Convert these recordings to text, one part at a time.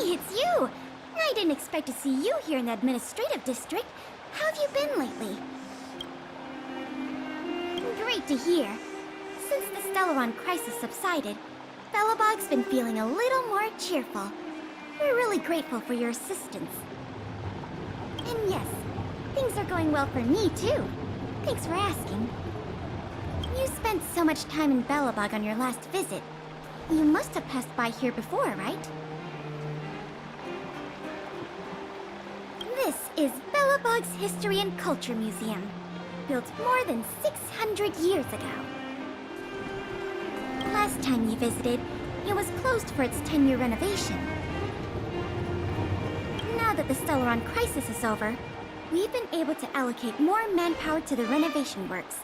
Hey, it's you! I didn't expect to see you here in the administrative district. How have you been lately? Great to hear. Since the Stellaron crisis subsided, Belobog's been feeling a little more cheerful. We're really grateful for your assistance. And yes, things are going well for me too. Thanks for asking. You spent so much time in Belobog on your last visit. You must have passed by here before, right? This is Belobog's History and Culture Museum, built more than 600 years ago. Last time you visited, it was closed for its 10-year renovation. Now that the Stellaron crisis is over, we've been able to allocate more manpower to the renovation works.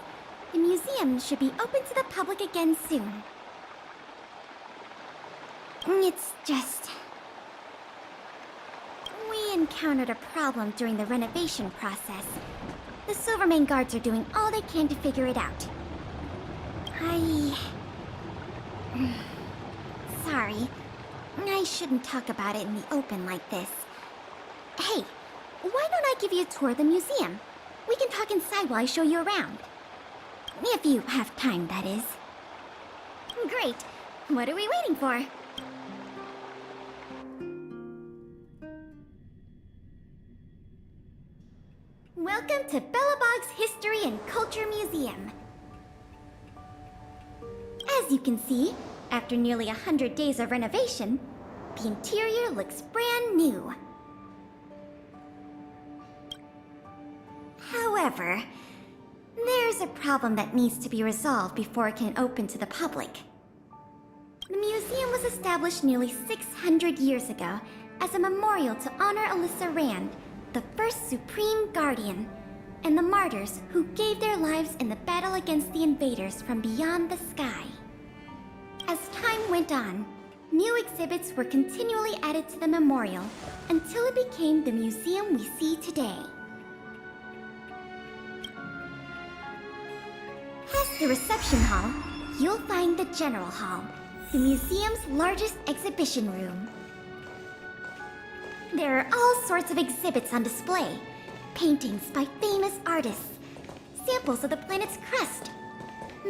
The museum should be open to the public again soon. It's just... we encountered a problem during the renovation process. The Silvermane guards are doing all they can to figure it out. Sorry. I shouldn't talk about it in the open like this. Hey, why don't I give you a tour of the museum? We can talk inside while I show you around. If you have time, that is. Great. What are we waiting for? Welcome to Belobog's History and Culture Museum. As you can see, after nearly 100 days of renovation, the interior looks brand new. However, there's a problem that needs to be resolved before it can open to the public. The museum was established nearly 600 years ago as a memorial to honor Alyssa Rand, the first Supreme Guardian, and the martyrs who gave their lives in the battle against the invaders from beyond the sky. As time went on, new exhibits were continually added to the memorial until it became the museum we see today. Past the reception hall, you'll find the General Hall, the museum's largest exhibition room. There are all sorts of exhibits on display. Paintings by famous artists, samples of the planet's crust.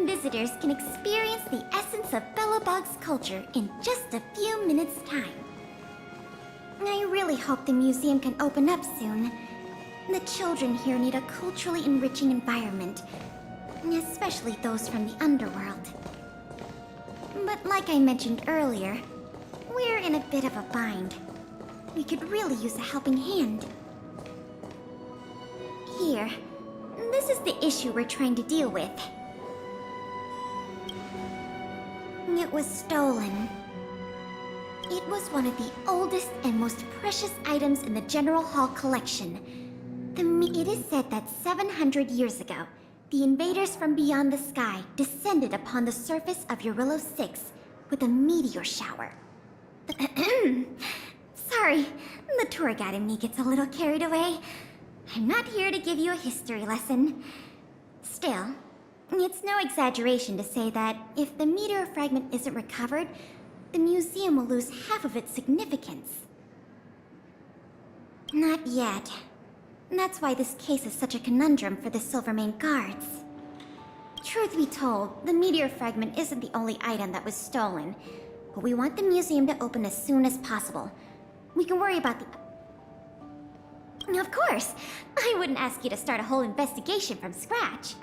Visitors can experience the essence of Belobog's culture in just a few minutes' time. I really hope the museum can open up soon. The children here need a culturally enriching environment, especially those from the underworld. But like I mentioned earlier, we're in a bit of a bind. We could really use a helping hand. Here, this is the issue we're trying to deal with. It was stolen. It was one of the oldest and most precious items in the General Hall collection. It is said that 700 years ago, the invaders from beyond the sky descended upon the surface of Eurillo 6 with a meteor shower. Sorry, the tour guide in me gets a little carried away. I'm not here to give you a history lesson. Still, it's no exaggeration to say that if the meteor fragment isn't recovered, the museum will lose half of its significance. Not yet. That's why this case is such a conundrum for the Silvermane guards. Truth be told, the meteor fragment isn't the only item that was stolen, but we want the museum to open as soon as possible. We can worry about the... Of course! I wouldn't ask you to start a whole investigation from scratch.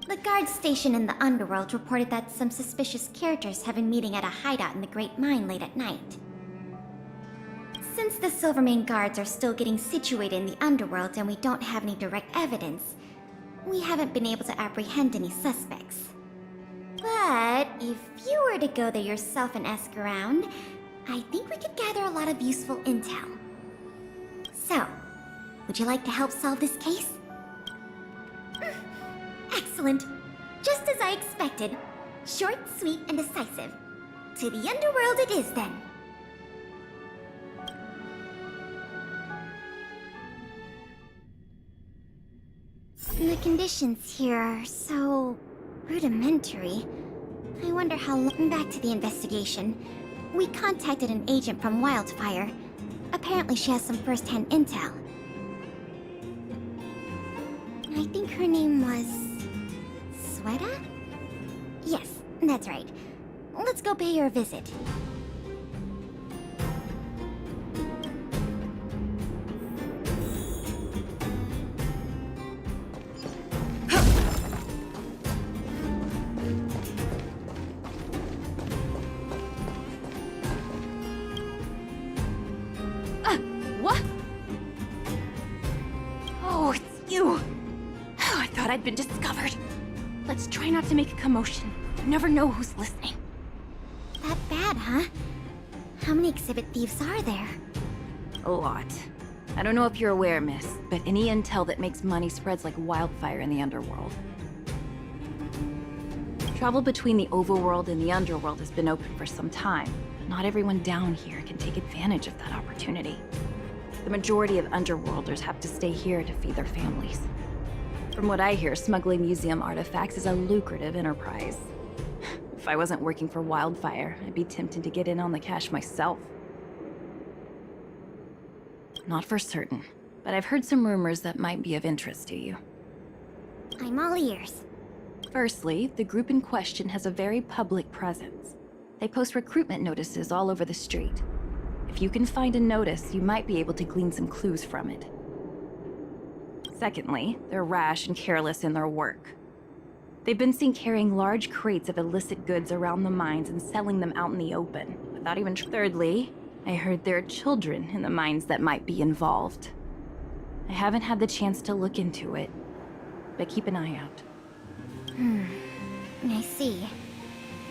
The guard station in the underworld reported that some suspicious characters have been meeting at a hideout in the Great Mine late at night. Since the Silvermane guards are still getting situated in the underworld and we don't have any direct evidence, we haven't been able to apprehend any suspects. But if you were to go there yourself and ask around, I think we could gather a lot of useful intel. So, would you like to help solve this case? Excellent. Just as I expected. Short, sweet, and decisive. To the underworld it is, then. The conditions here are so... rudimentary. I wonder how long... Back to the investigation. We contacted an agent from Wildfire. Apparently she has some first-hand intel. I think her name was... Sweta? Yes, that's right. Let's go pay her a visit. What? Oh, it's you. Oh, I thought I'd been discovered. Let's try not to make a commotion. You never know who's listening. That bad, huh? How many exhibit thieves are there? A lot. I don't know if you're aware, miss, but any intel that makes money spreads like wildfire in the underworld. Travel between the overworld and the underworld has been open for some time. Not everyone down here can take advantage of that opportunity. The majority of underworlders have to stay here to feed their families. From what I hear, smuggling museum artifacts is a lucrative enterprise. If I wasn't working for Wildfire, I'd be tempted to get in on the cash myself. Not for certain, but I've heard some rumors that might be of interest to you. I'm all ears. Firstly, the group in question has a very public presence. They post recruitment notices all over the street. If you can find a notice, you might be able to glean some clues from it. Secondly, they're rash and careless in their work. They've been seen carrying large crates of illicit goods around the mines and selling them out in the open, without even... Thirdly, I heard there are children in the mines that might be involved. I haven't had the chance to look into it, but keep an eye out. I see.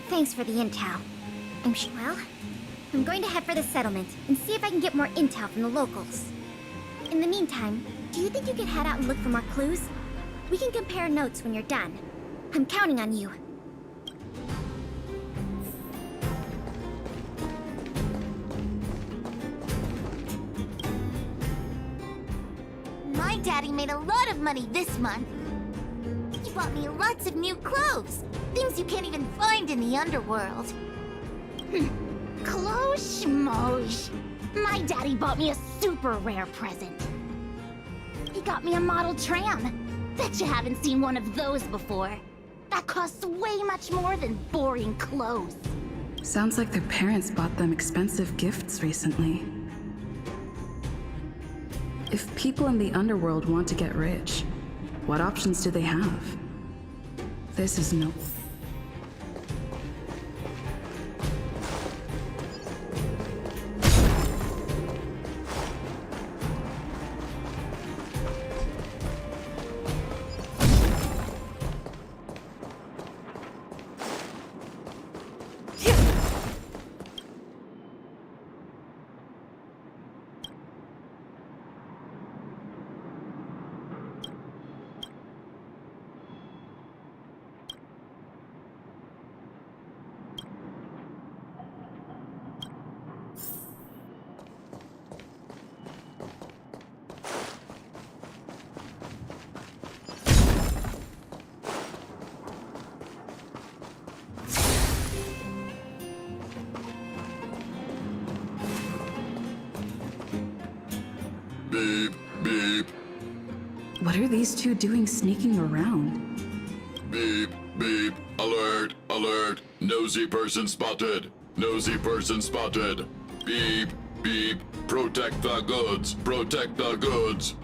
Thanks for the intel. Well, I'm going to head for the settlement and see if I can get more intel from the locals. In the meantime, do you think you could head out and look for more clues? We can compare notes when you're done. I'm counting on you. My daddy made a lot of money this month. He bought me lots of new clothes. Things you can't even find in the underworld. Clothes schmoes. My daddy bought me a super rare present. He got me a model tram. Bet you haven't seen one of those before. That costs way much more than boring clothes. Sounds like their parents bought them expensive gifts recently. If people in the underworld want to get rich, what options do they have? This is no... Beep, beep. What are these two doing sneaking around? Beep, beep. Alert, alert. Nosy person spotted. Nosy person spotted. Beep, beep. Protect the goods. Protect the goods.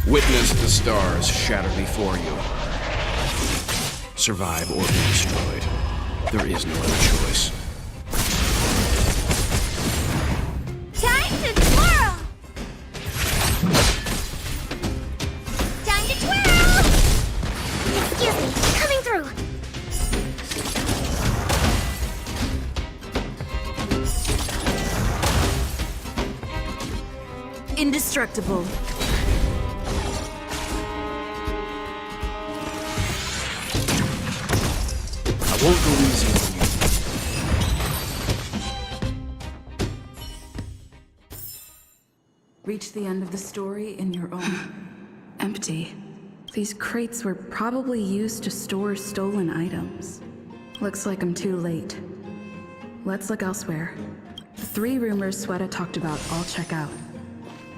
Witness the stars shatter before you. Survive or be destroyed. There is no other choice. Time to twirl! Time to twirl! Excuse me, coming through. Indestructible. I won't go easy on you. Reach the end of the story in your own. Empty. These crates were probably used to store stolen items. Looks like I'm too late. Let's look elsewhere. The 3 rumors Sweta talked about all check out.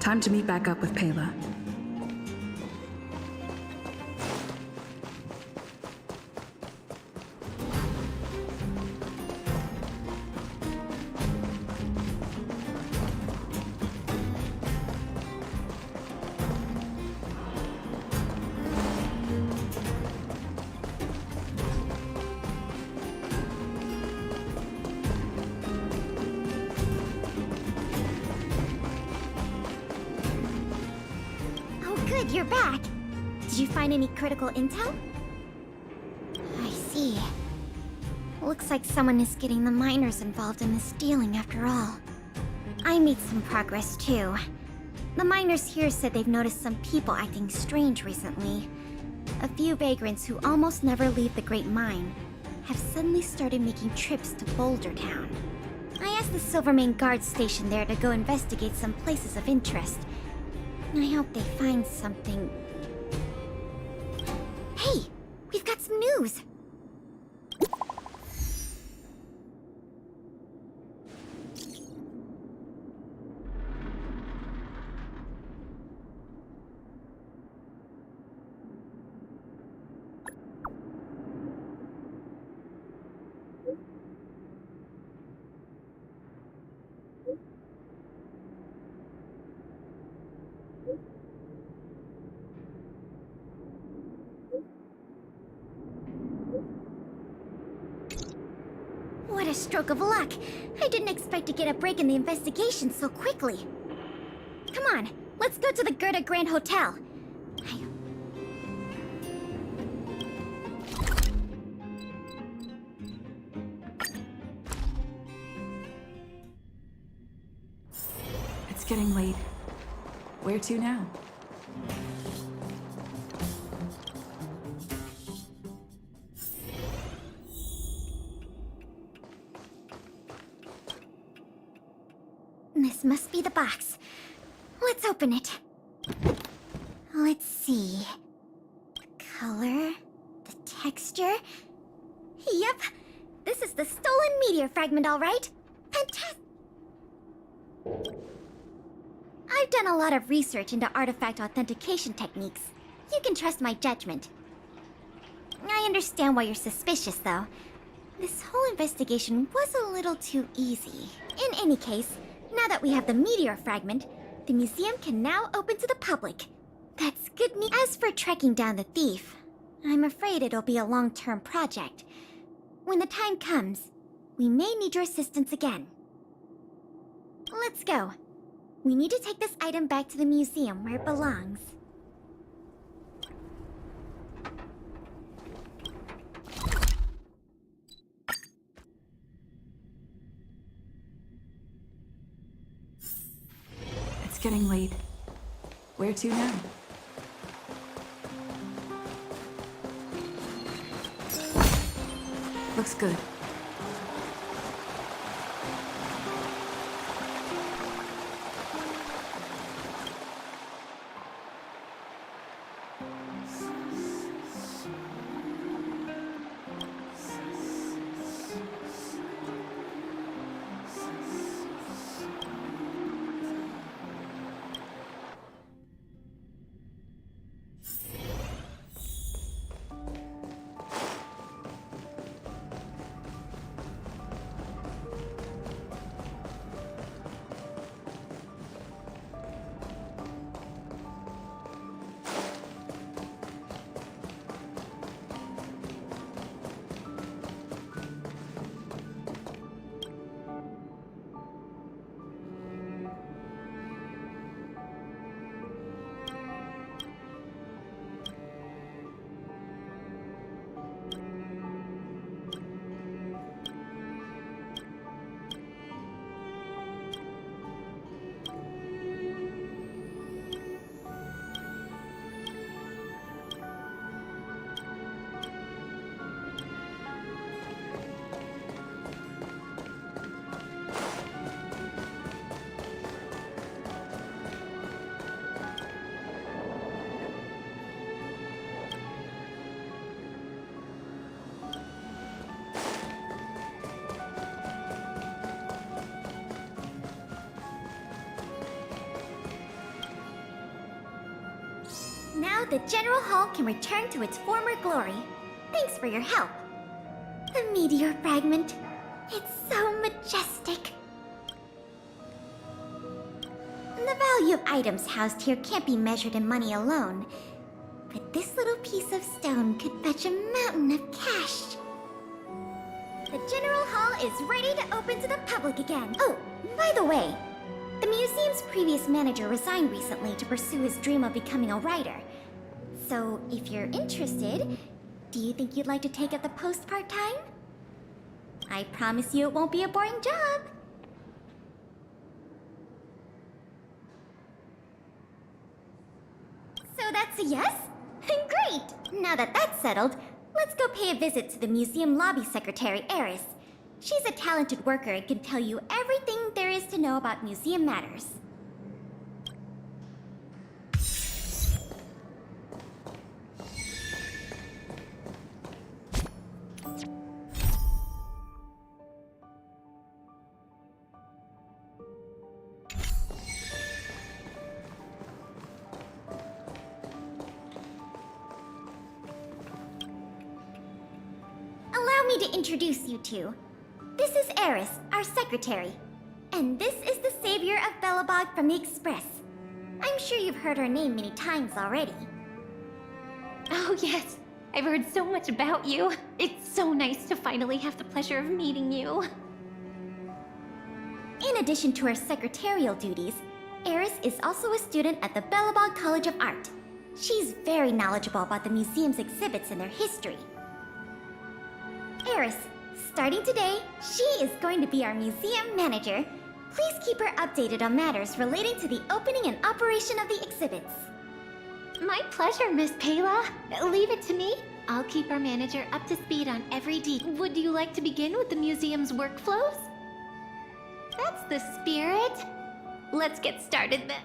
Time to meet back up with Pela. Good, you're back. Did you find any critical intel? I see. Looks like someone is getting the miners involved in the stealing after all. I made some progress too. The miners here said they've noticed some people acting strange recently. A few vagrants who almost never leave the Great Mine have suddenly started making trips to Boulder Town. I asked the Silvermane guard station there to go investigate some places of interest. I hope they find something. Hey, we've got some news. What a stroke of luck! I didn't expect to get a break in the investigation so quickly. Come on, let's go to the Gerda Grand Hotel. It's getting late. Where to now? This must be the box. Let's open it. Let's see. The color, the texture. Yep, this is the stolen meteor fragment, all right. Fantastic. I've done a lot of research into artifact authentication techniques. You can trust my judgment. I understand why you're suspicious, though. This whole investigation was a little too easy. In any case, now that we have the meteor fragment, the museum can now open to the public. That's good news. As for tracking down the thief, I'm afraid it'll be a long-term project. When the time comes, we may need your assistance again. Let's go. We need to take this item back to the museum where it belongs. It's getting late. Where to now? Looks good. Now the General Hall can return to its former glory. Thanks for your help. The meteor fragment. It's so majestic. The value of items housed here can't be measured in money alone. But this little piece of stone could fetch a mountain of cash. The General Hall is ready to open to the public again. Oh, by the way, the museum's previous manager resigned recently to pursue his dream of becoming a writer. So, if you're interested, do you think you'd like to take up the post part-time? I promise you it won't be a boring job. So that's a yes? Great! Now that that's settled, let's go pay a visit to the museum lobby secretary, Eris. She's a talented worker and can tell you everything there is to know about museum matters. Allow me to introduce you two. This is Eris, our secretary. And this is the savior of Belobog from the Express. I'm sure you've heard her name many times already. Oh yes, I've heard so much about you. It's so nice to finally have the pleasure of meeting you. In addition to her secretarial duties, Eris is also a student at the Belobog College of Art. She's very knowledgeable about the museum's exhibits and their history. Eris, starting today, she is going to be our museum manager. Please keep her updated on matters relating to the opening and operation of the exhibits. My pleasure, Miss Payla. Leave it to me. I'll keep our manager up to speed on every detail. Would you like to begin with the museum's workflows? That's the spirit. Let's get started then.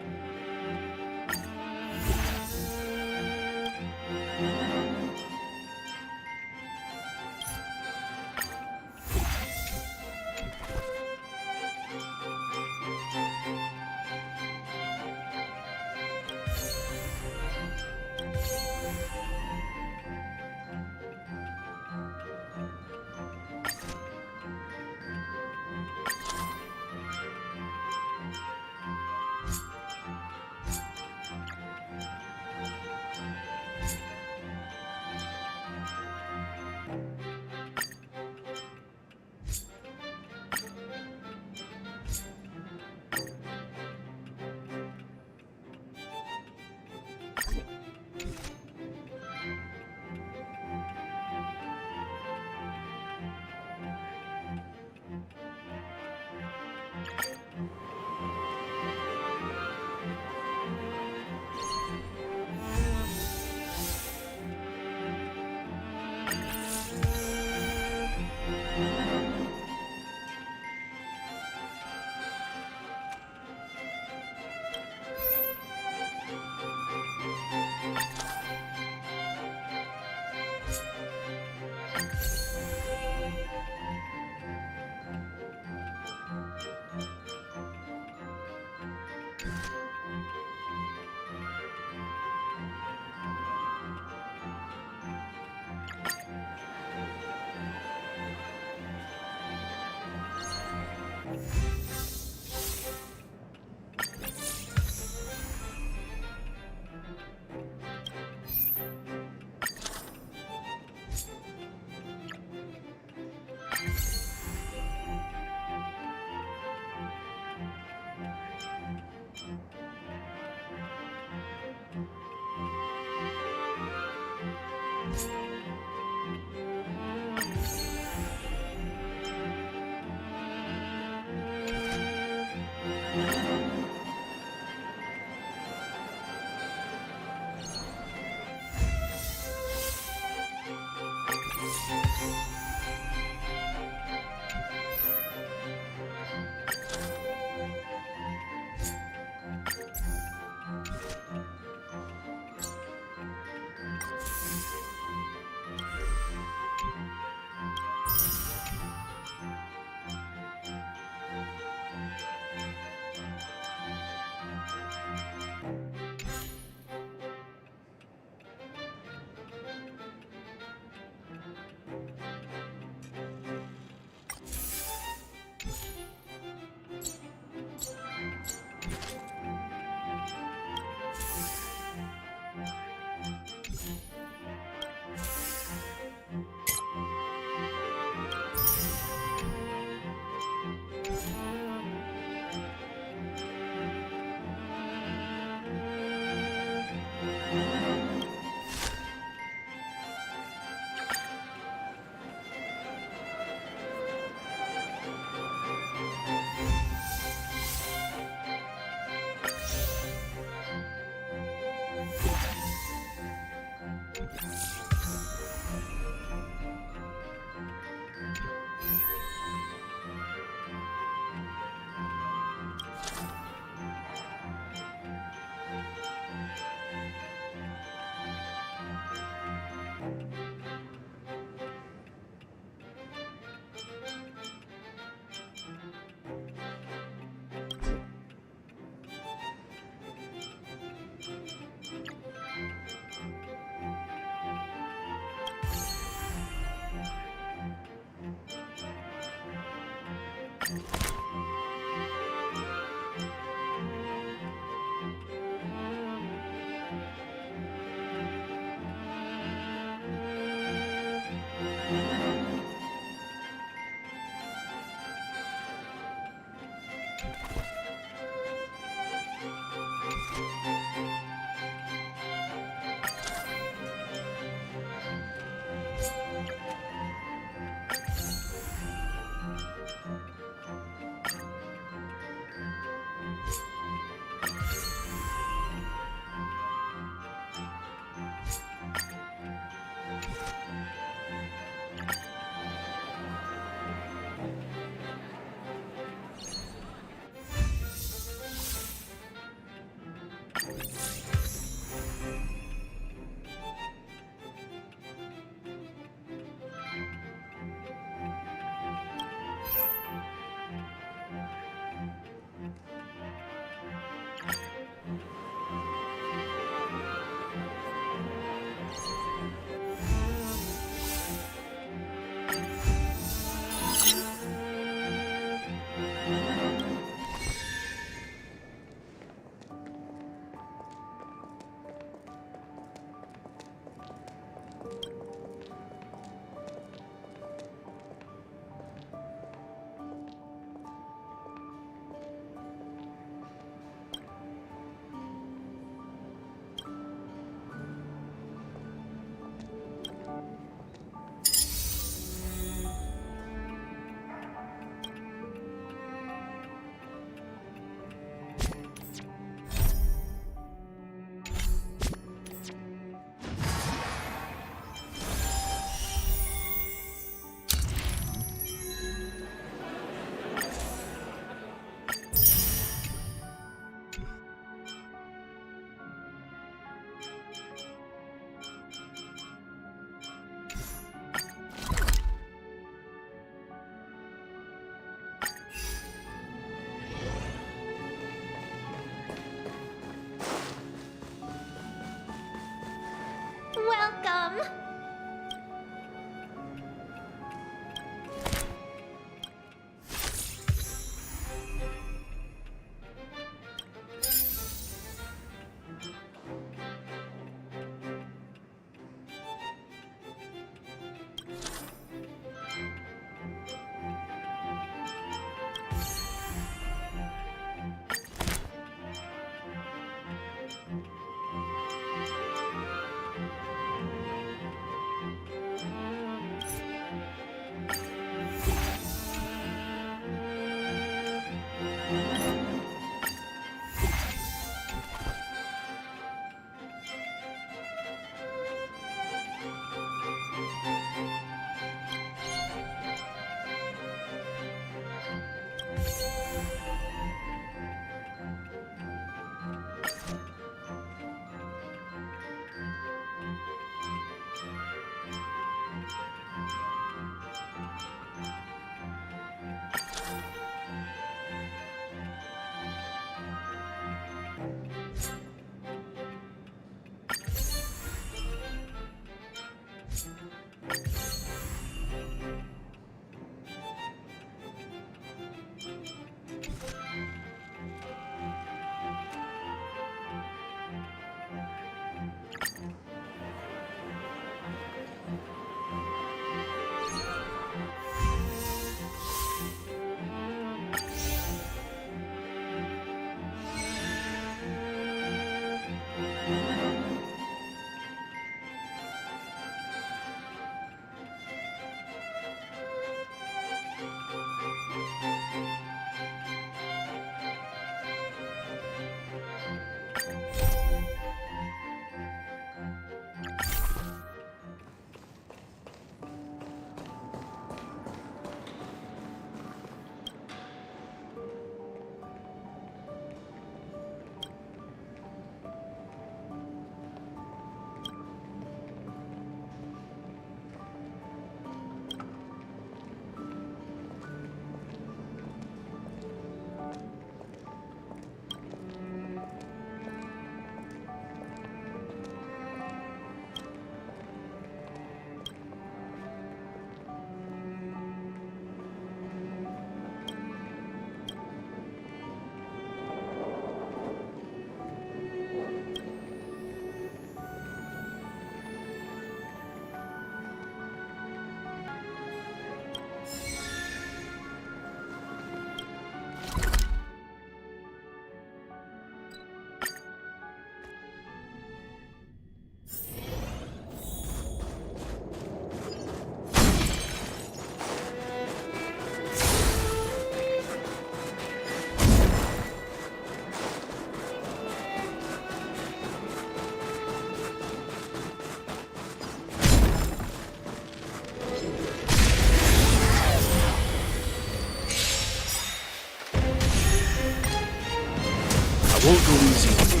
won't go easy on you.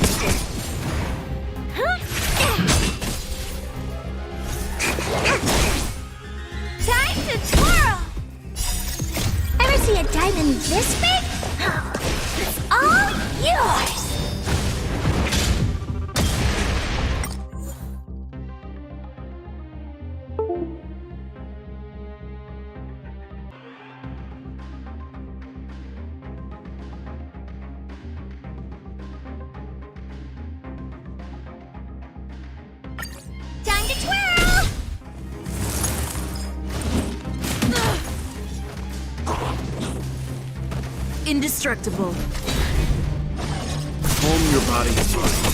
Time to twirl! Ever see a diamond this big? It's all yours! Time to twirl! Indestructible. Calm your body and mind.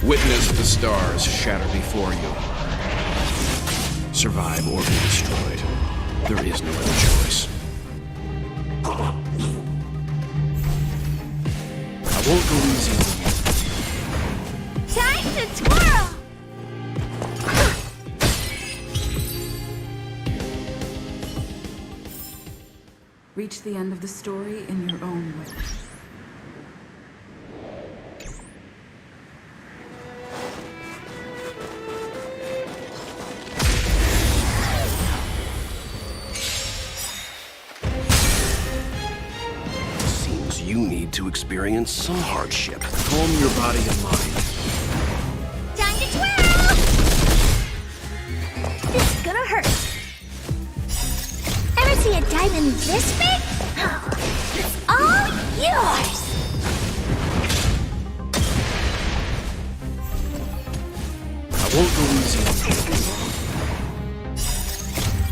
Witness the stars shatter before you. Survive or be destroyed. There is no other choice. I won't go easy on you. Time to twirl! Reach the end of the story in your own way. Seems you need to experience some hardship. Calm your body and mind. Time to twirl! This is gonna hurt. Ever see a diamond this big? It's all yours! I won't go easy on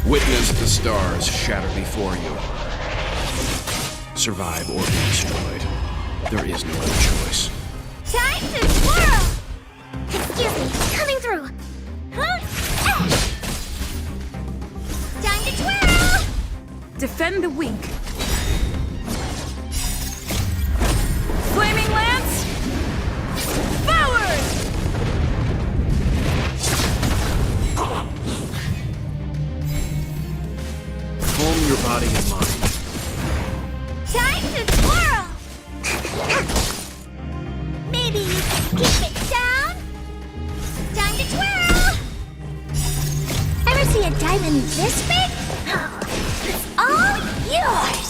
you. Witness the stars shatter before you. Survive or be destroyed. There is no other choice. Time to twirl! Excuse me, coming through. Time to twirl! Defend the weak. Flaming lance! Forward! Calm your body and mind. Time to twirl! Maybe you can keep it down? Time to twirl! Ever see a diamond this big? It's all yours!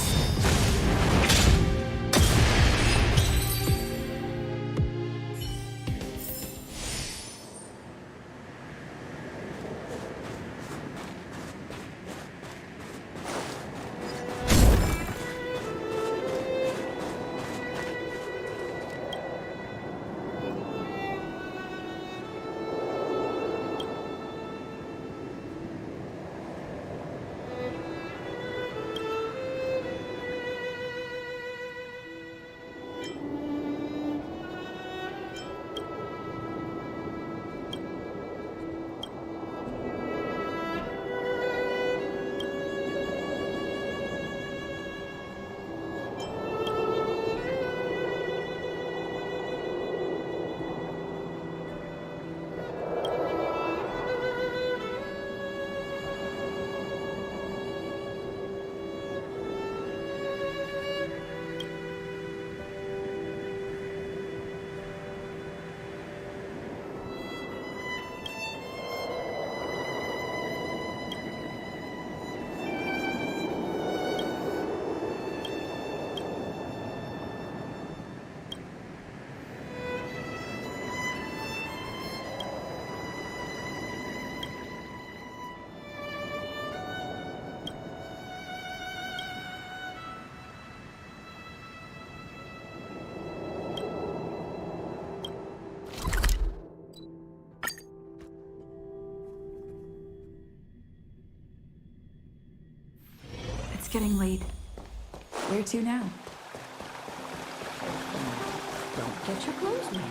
It's getting late. Where to now? Don't get your clothes wet.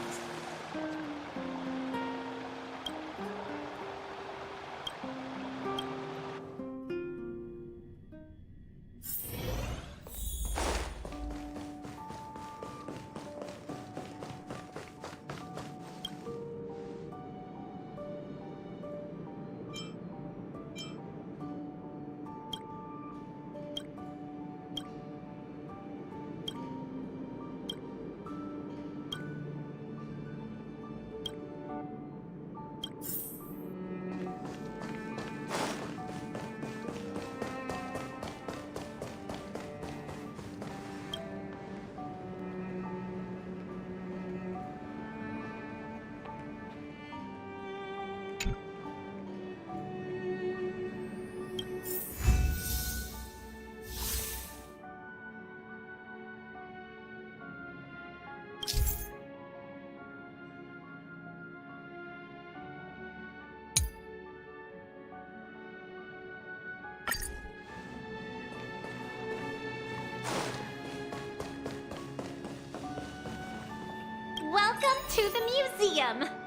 Welcome to the museum!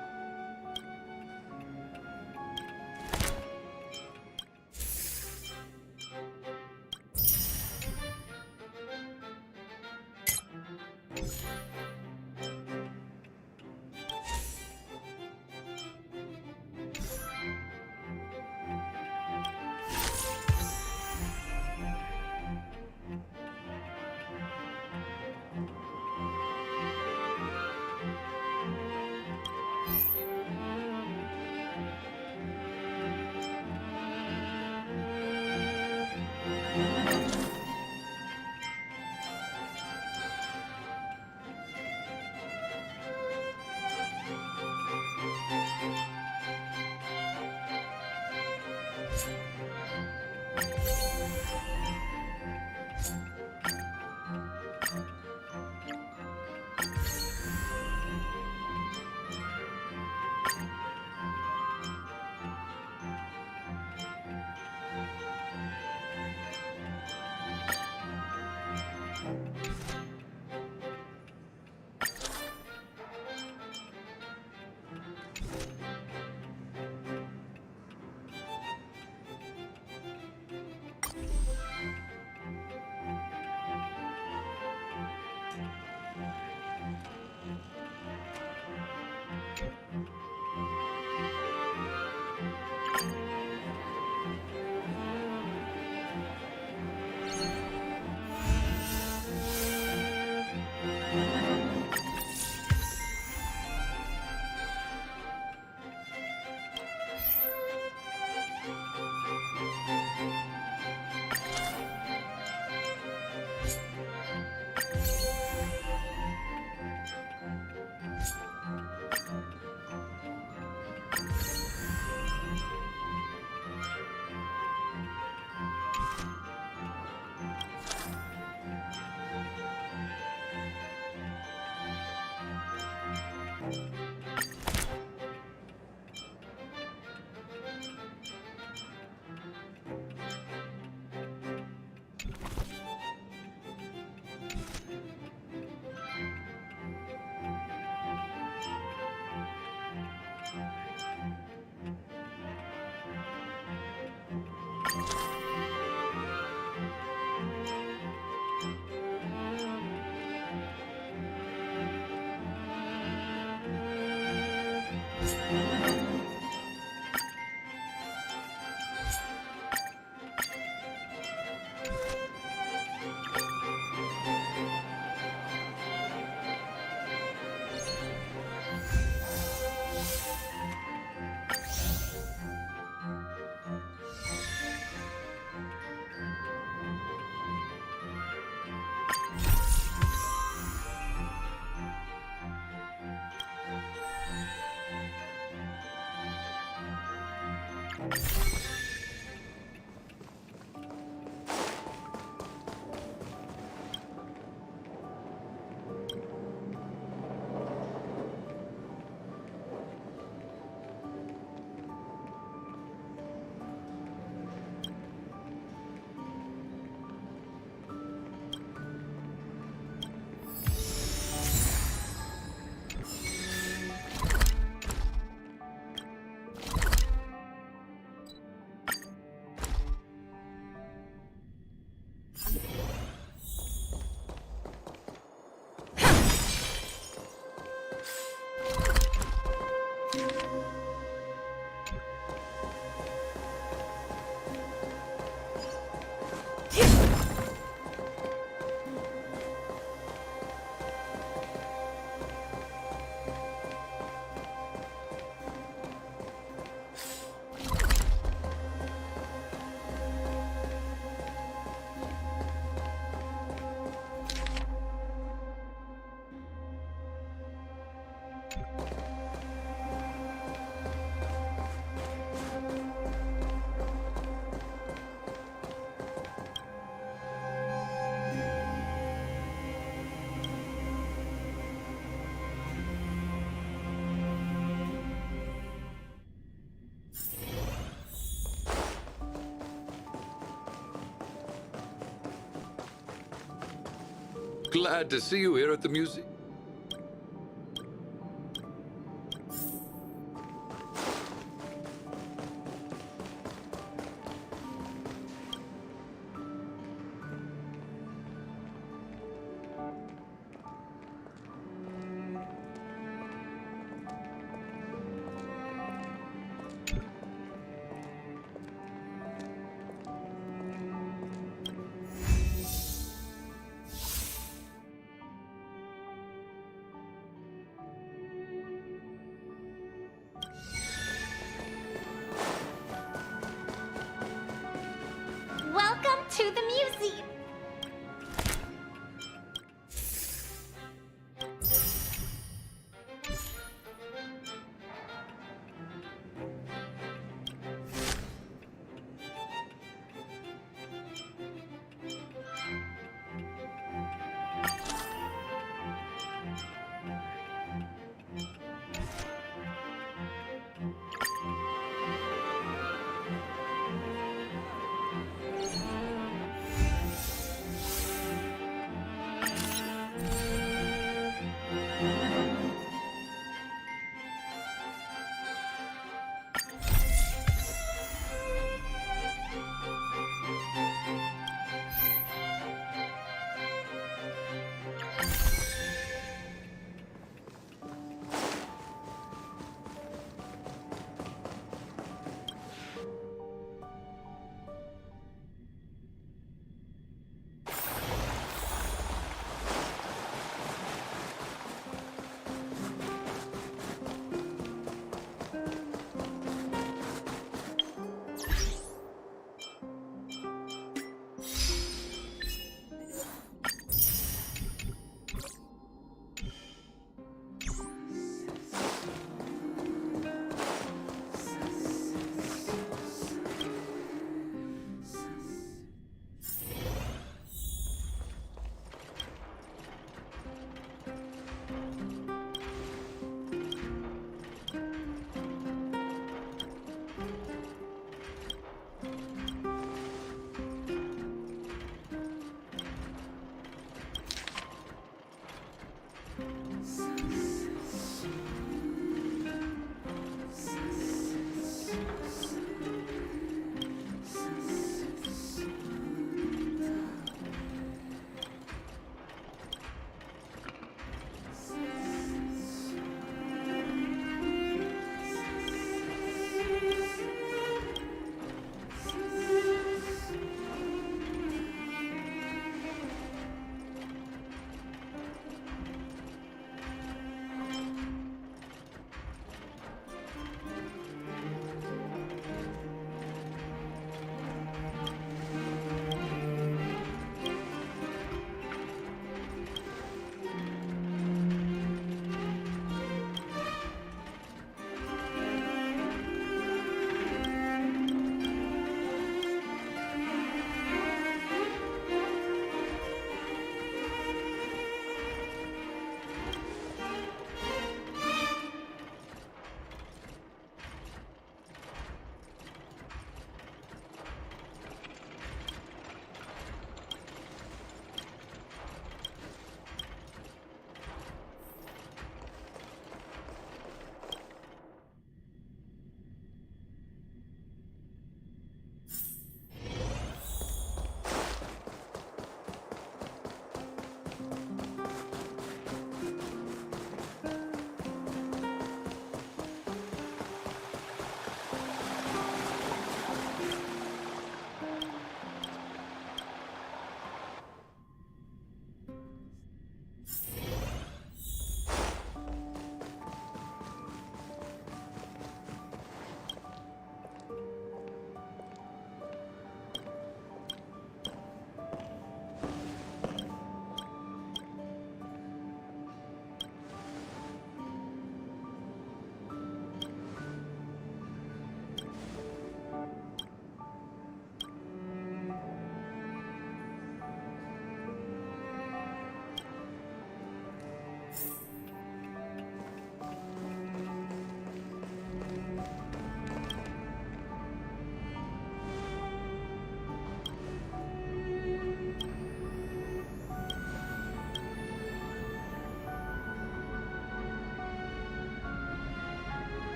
Glad to see you here at the museum. to the museum.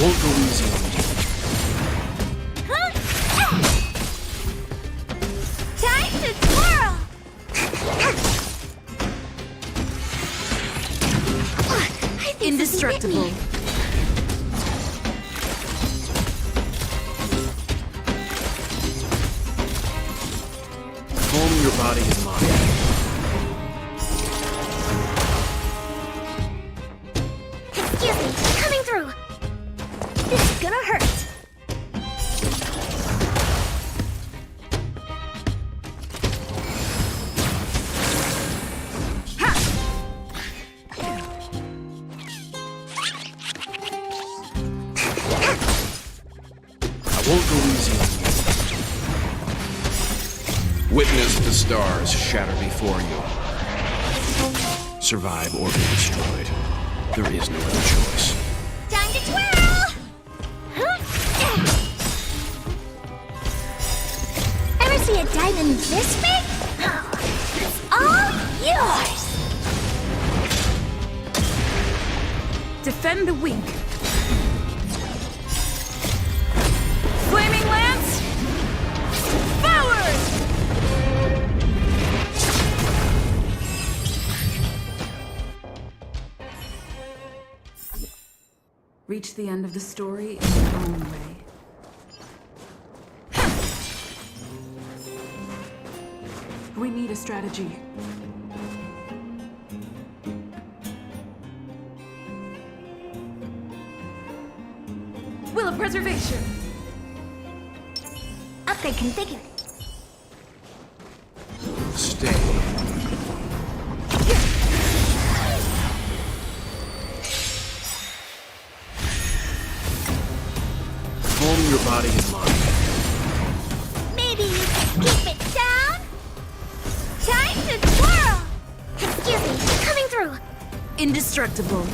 Won't go easy on you. Time to twirl! Indestructible. Calm your body and mind. Excuse me, coming through. This is gonna hurt. I won't go easy on you. Witness the stars shatter before you. Survive or be destroyed. There is no other choice. Time to twirl! Ever see a diamond this big? It's all yours! Defend the weak. Flaming lance! Forward! Reach the end of the story in your own way. We need a strategy. Will of preservation! Upgrade configured. Stay. your body and mind. Maybe you can keep it down? Time to twirl! Excuse me, coming through. Indestructible.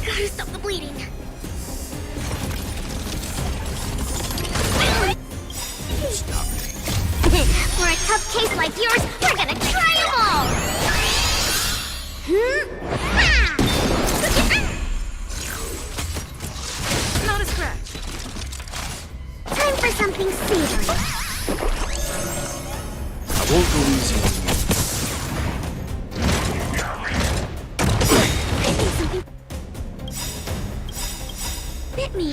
Gotta stop the bleeding. For a tough case like yours, we're gonna try them all! Not a scratch. Time for something savory. I won't go easy on you. I think something bit me.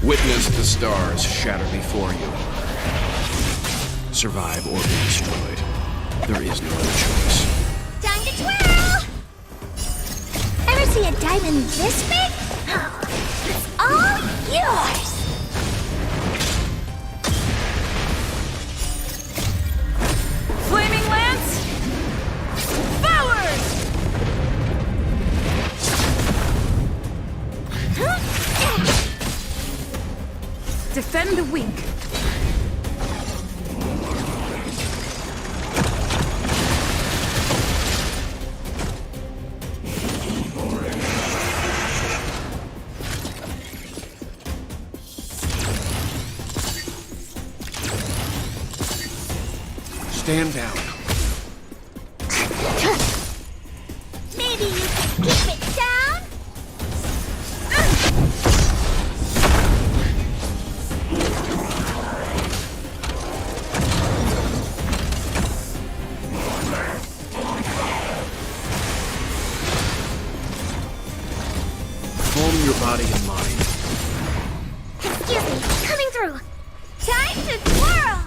Witness the stars shatter before you. Survive or be destroyed. There is no other choice. Time to twirl! Ever see a diamond this big? It's all yours! Flaming lance. Forward. Defend the weak. Stand down. Maybe you can keep it down? Calm your body and mind. Excuse me, coming through. Time to twirl!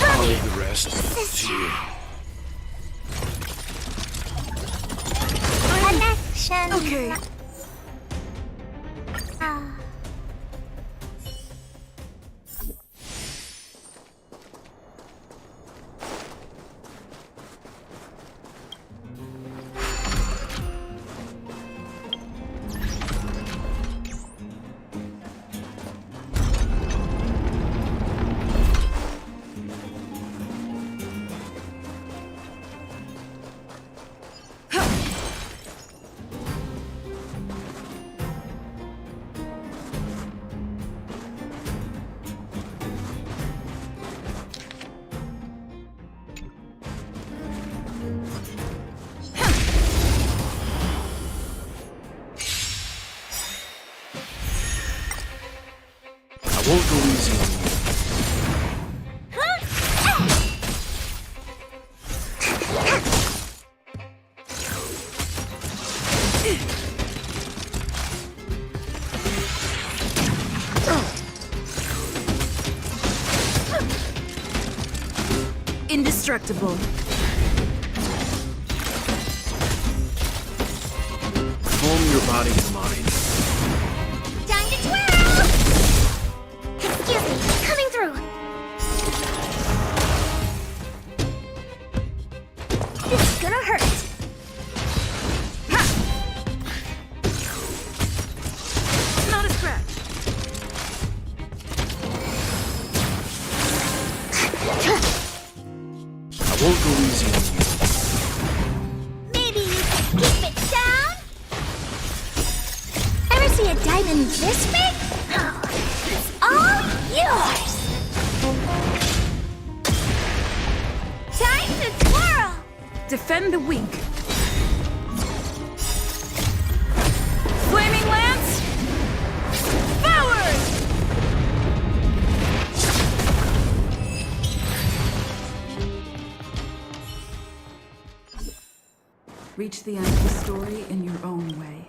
I'll leave the rest to you. Connection. Okay. I won't go easy on you. Indestructible. Calm your body and mind. Time to twirl! Excuse me, coming through. This is gonna hurt. Not a scratch. I won't go easy on you. Maybe you can keep it down? Ever see a diamond this big? It's all yours! Defend the weak. Flaming lance! Forward! Reach the end of the story in your own way.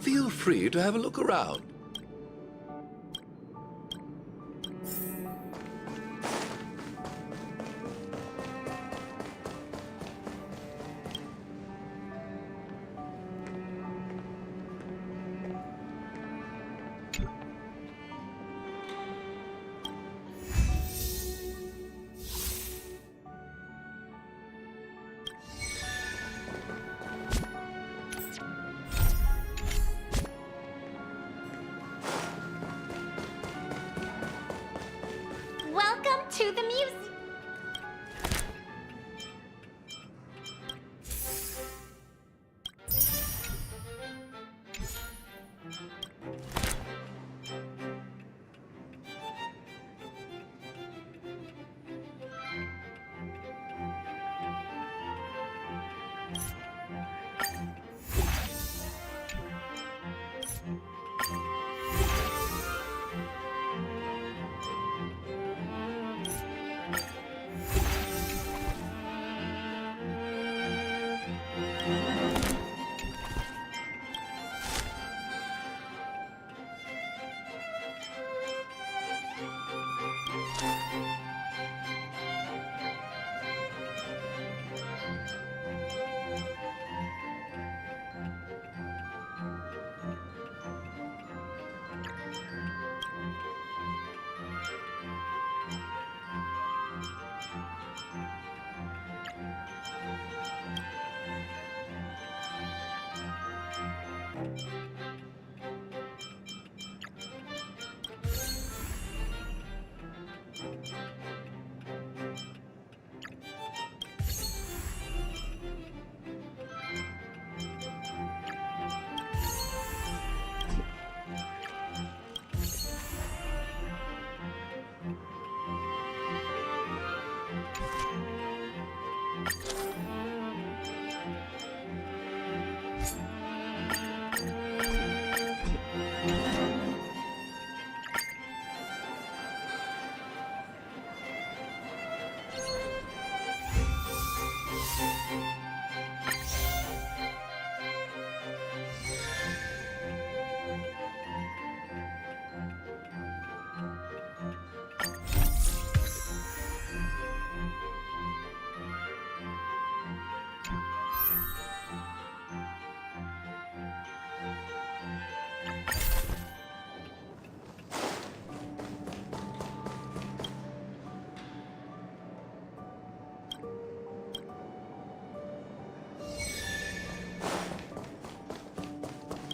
Feel free to have a look around. Welcome to the museum.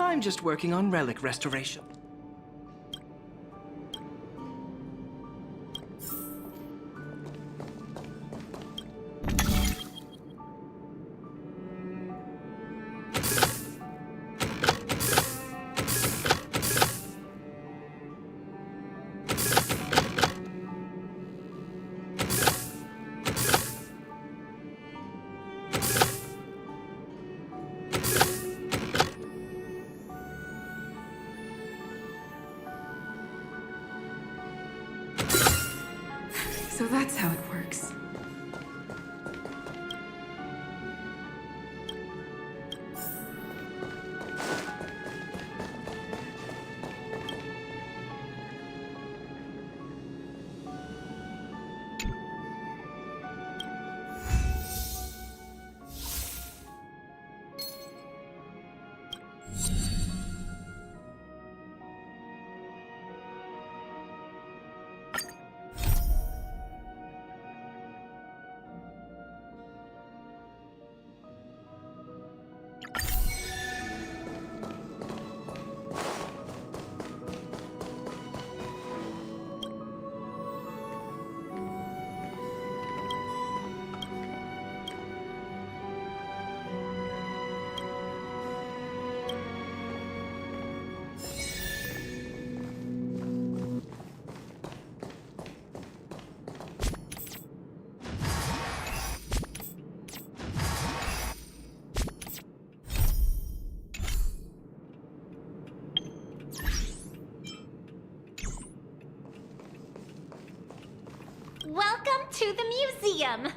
I'm just working on relic restoration. So that's how it works. Welcome to the museum!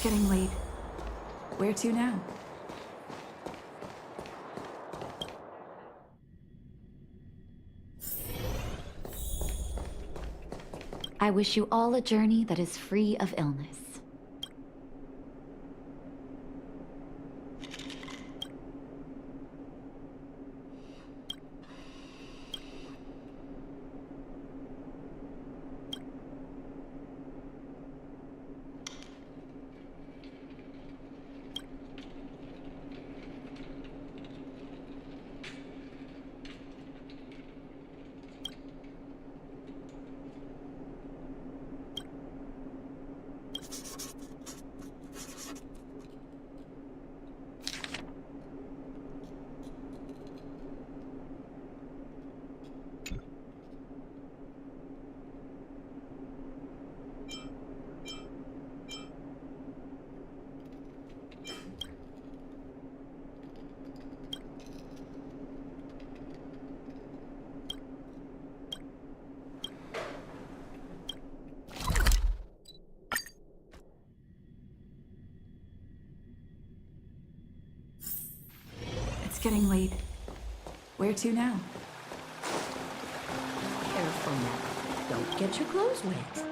It's getting late. Where to now? I wish you all a journey that is free of illness. It's getting late. Where to now? Careful now. Don't get your clothes wet.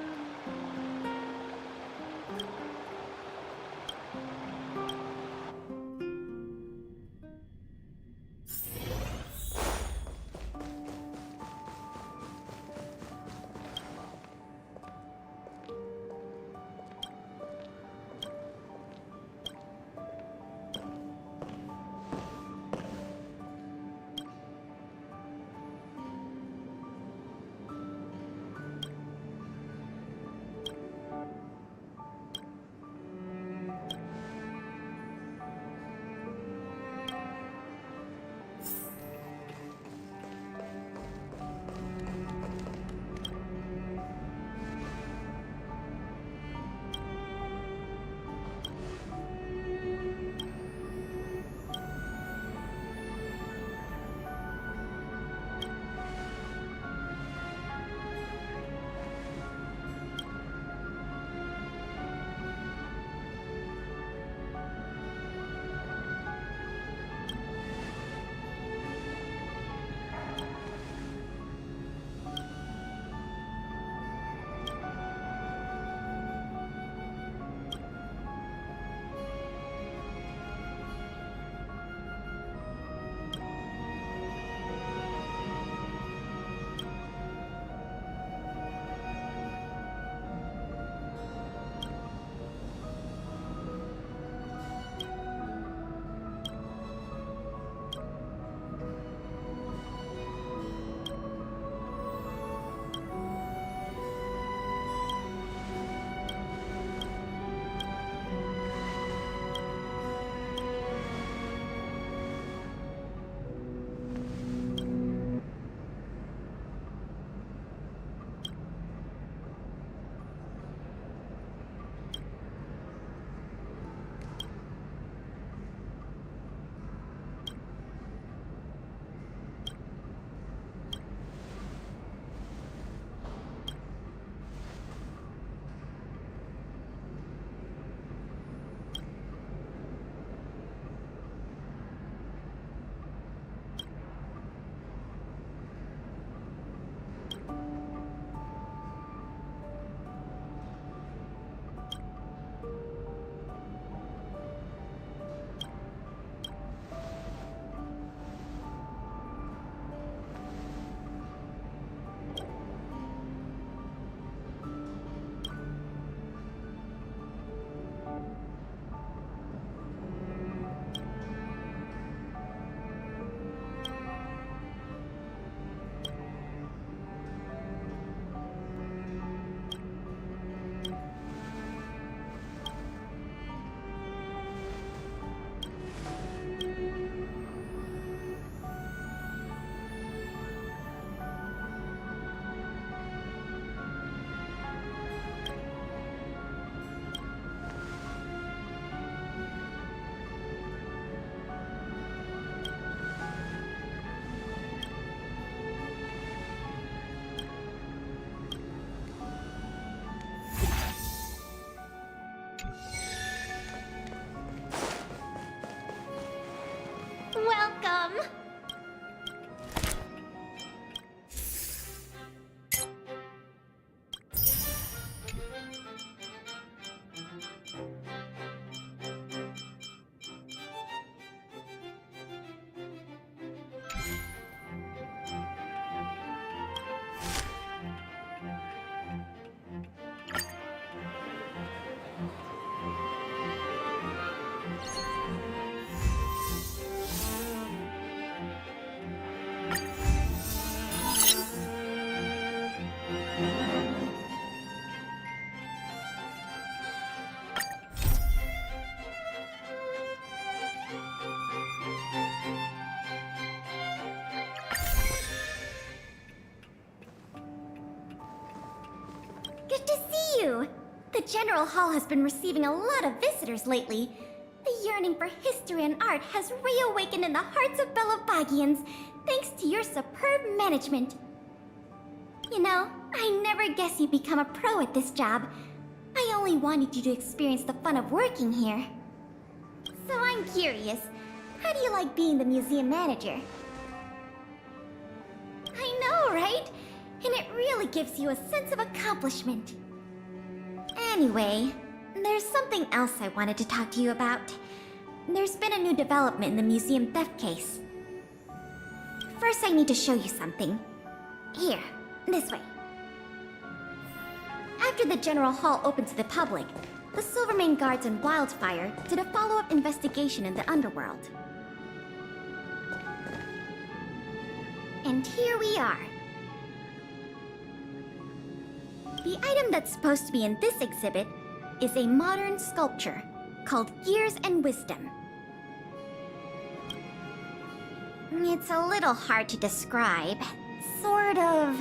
welcome! Good to see you! The General Hall has been receiving a lot of visitors lately. The yearning for history and art has reawakened in the hearts of Belobagians, thanks to your superb management. You know, I never guessed you'd become a pro at this job. I only wanted you to experience the fun of working here. So I'm curious, how do you like being the museum manager? I know, right? And it really gives you a sense of accomplishment. Anyway, there's something else I wanted to talk to you about. There's been a new development in the museum theft case. First, I need to show you something. Here, this way. After the General Hall opened to the public, the Silvermane Guards and Wildfire did a follow-up investigation in the underworld. And here we are. The item that's supposed to be in this exhibit is a modern sculpture called Gears and Wisdom. It's a little hard to describe. Sort of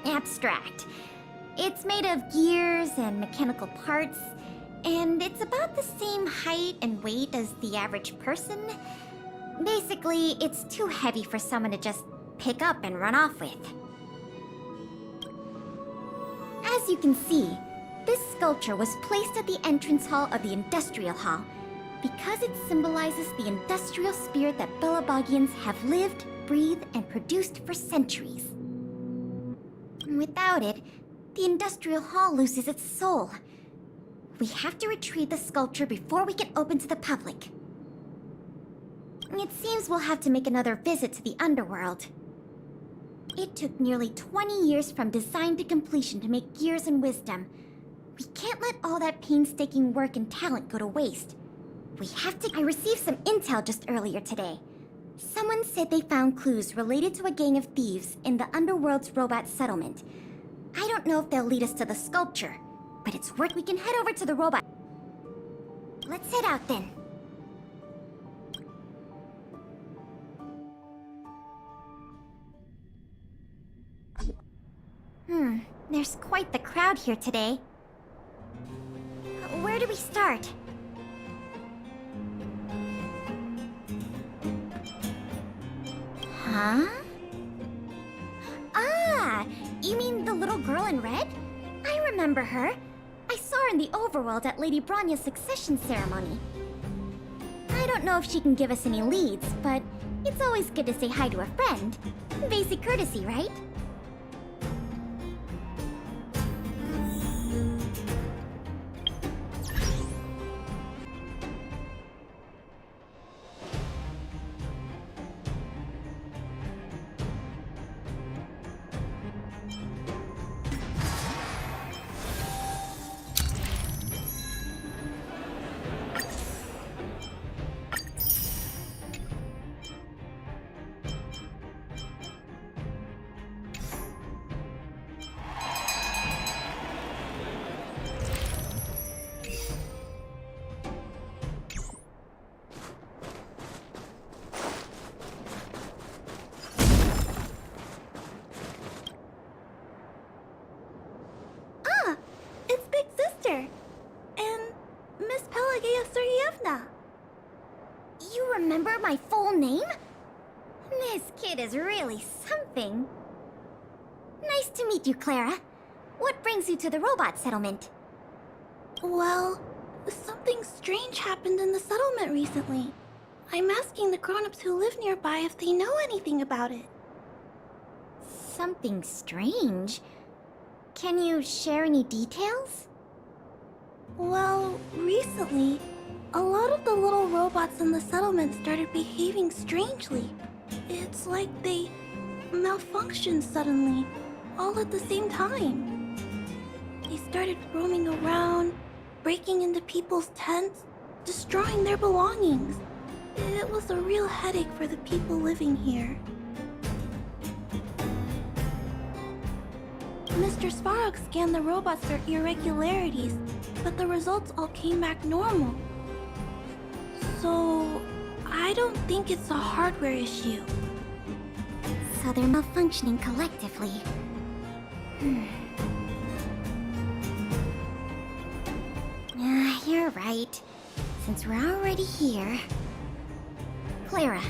abstract. It's made of gears and mechanical parts, and it's about the same height and weight as the average person. Basically, it's too heavy for someone to just pick up and run off with. As you can see, this sculpture was placed at the entrance hall of the Industrial Hall because it symbolizes the industrial spirit that Belobagians have lived, breathed, and produced for centuries. Without it, the Industrial Hall loses its soul. We have to retrieve the sculpture before we can open to the public. It seems we'll have to make another visit to the underworld. It took nearly 20 years from design to completion to make Gears and Wisdom. We can't let all that painstaking work and talent go to waste. We have to... I received some intel just earlier today. Someone said they found clues related to a gang of thieves in the underworld's robot settlement. I don't know if they'll lead us to the sculpture, but it's worth... We can head over to the robot. Let's head out then. There's quite the crowd here today. Where do we start? Huh? Ah! You mean the little girl in red? I remember her. I saw her in the overworld at Lady Bronya's succession ceremony. I don't know if she can give us any leads, but it's always good to say hi to a friend. Basic courtesy, right? You remember my full name? This kid is really something. Nice to meet you, Clara. What brings you to the robot settlement? Well, something strange happened in the settlement recently. I'm asking the grown-ups who live nearby if they know anything about it. Something strange. Can you share any details? Well, recently, a lot of the little robots in the settlement started behaving strangely. It's like they malfunctioned suddenly, all at the same time. They started roaming around, breaking into people's tents, destroying their belongings. It was a real headache for the people living here. Mr. Svarog scanned the robots for irregularities, but the results all came back normal. So, I don't think it's a hardware issue. So they're malfunctioning collectively. You're right. Since we're already here... Clara,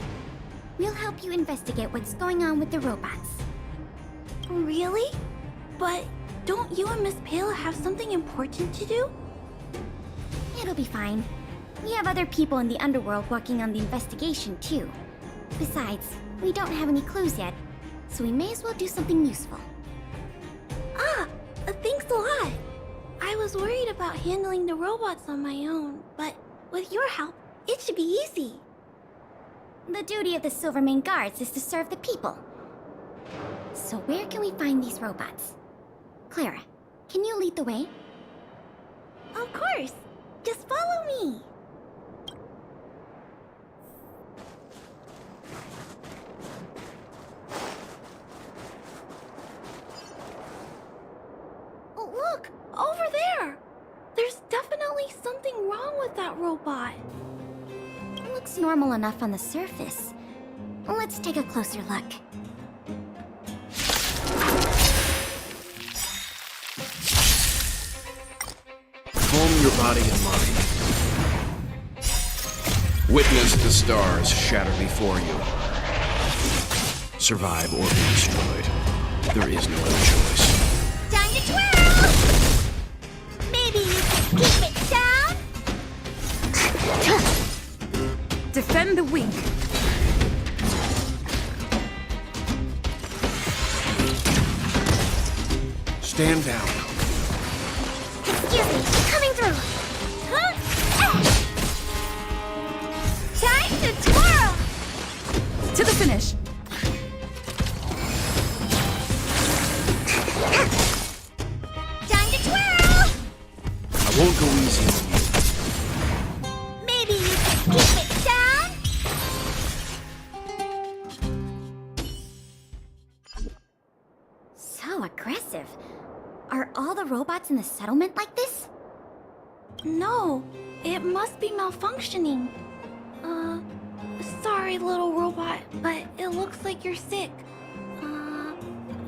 we'll help you investigate what's going on with the robots. Really? But don't you and Miss Pela have something important to do? It'll be fine. We have other people in the underworld working on the investigation, too. Besides, we don't have any clues yet, so we may as well do something useful. Thanks a lot. I was worried about handling the robots on my own, but with your help, it should be easy. The duty of the Silvermane Guards is to serve the people. So where can we find these robots? Clara, can you lead the way? Of course. Just follow me. Oh, look! Over there! There's definitely something wrong with that robot. It looks normal enough on the surface. Let's take a closer look. Calm your body and mind. Witness the stars shatter before you. Survive or be destroyed. There is no other choice. Time to twirl! Maybe you can keep it down? Defend the weak. Stand down. Excuse me, coming through. Time to twirl! To the finish. Time to twirl! I won't go easy on you. Maybe you can keep it down? So aggressive. Are all the robots in the settlement like this? No, it must be malfunctioning. Sorry, little robot, but it looks like you're sick.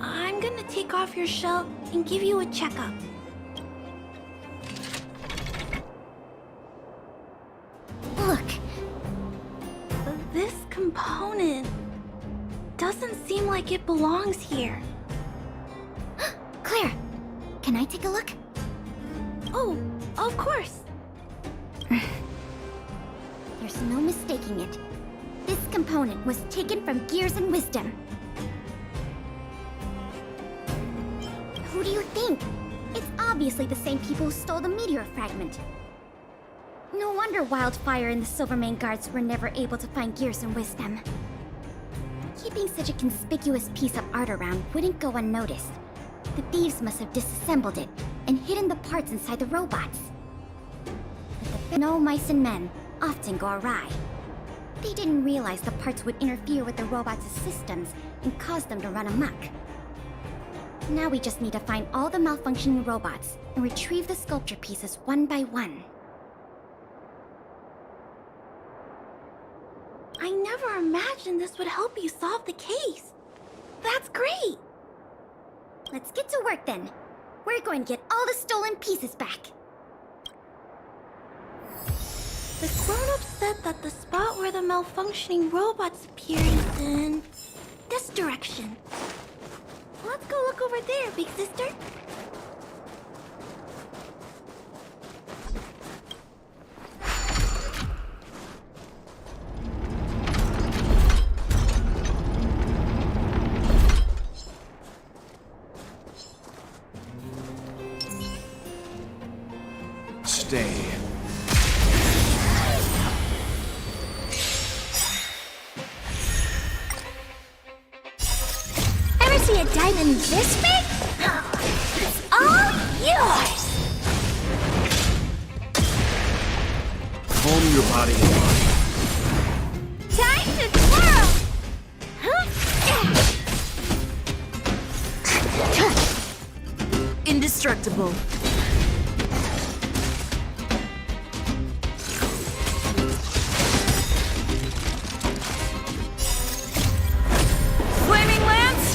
I'm gonna take off your shell and give you a checkup. Look, This component doesn't seem like it belongs here. Claire, can I take a look? Oh, of course. There's no mistaking it. This component was taken from Gears and Wisdom. Who do you think? It's obviously the same people who stole the meteor fragment. No wonder Wildfire and the Silvermane Guards were never able to find Gears and Wisdom. Keeping such a conspicuous piece of art around wouldn't go unnoticed. The thieves must have disassembled it and hidden the parts inside the robots. But the no mice and men often go awry. They didn't realize the parts would interfere with the robots' systems and cause them to run amok. Now we just need to find all the malfunctioning robots and retrieve the sculpture pieces one by one. I never imagined this would help you solve the case. That's great. Let's get to work then. We're going to get all the stolen pieces back. The grown-ups said that the spot where the malfunctioning robots appeared is in this direction. Let's go look over there, big sister. stay. Ever see a diamond this big? It's all yours! Calm your body and mind. Time to twirl! Indestructible. Flaming lance!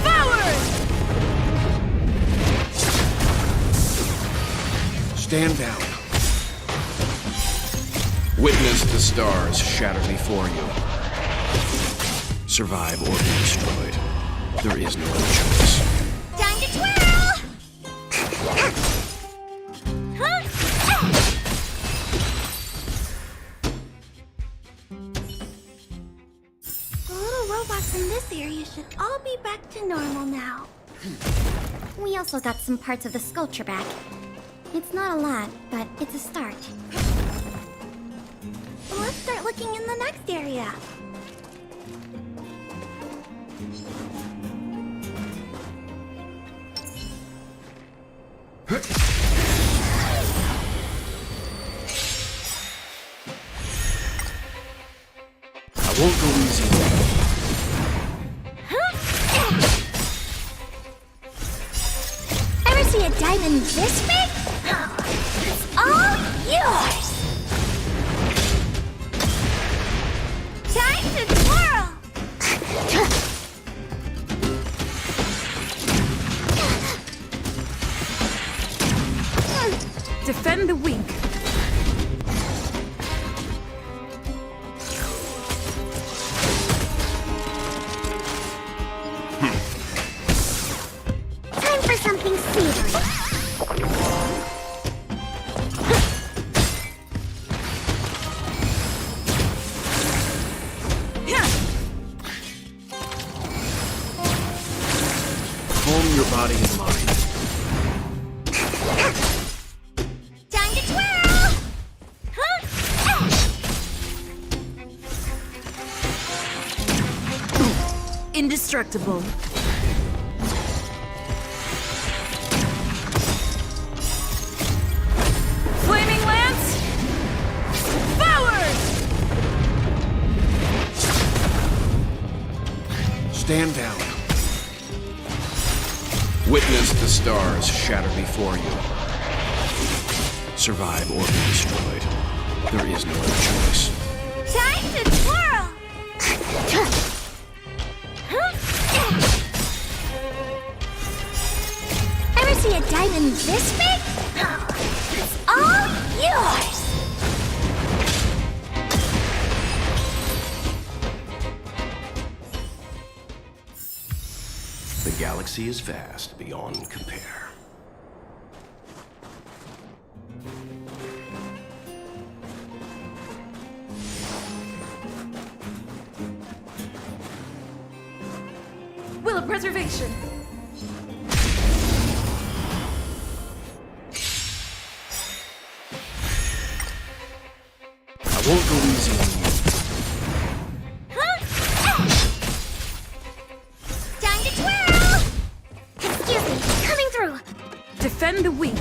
Forward! Stand down. Witness the stars shatter before you. Survive or be destroyed. There is no other choice. Time to twirl! The little robots in this area should all be back to normal now. We also got some parts of the sculpture back. It's not a lot, but it's a start. Let's start looking in the next area. I won't go easy on you. Ever see a diamond this big? It's all yours! Time to twirl! Defend the weak. Time for something savory. Calm your body and mind. Time to twirl! Indestructible. Flaming lance! Forward! Stand down. Witness the stars shatter before you. Survive or be destroyed. There is no other choice. Time to twirl! Ever see a diamond this big? It's all yours! The galaxy is vast beyond compare. Will of preservation. I won't go easy on you. Time to twirl! Excuse me, coming through! Defend the weak.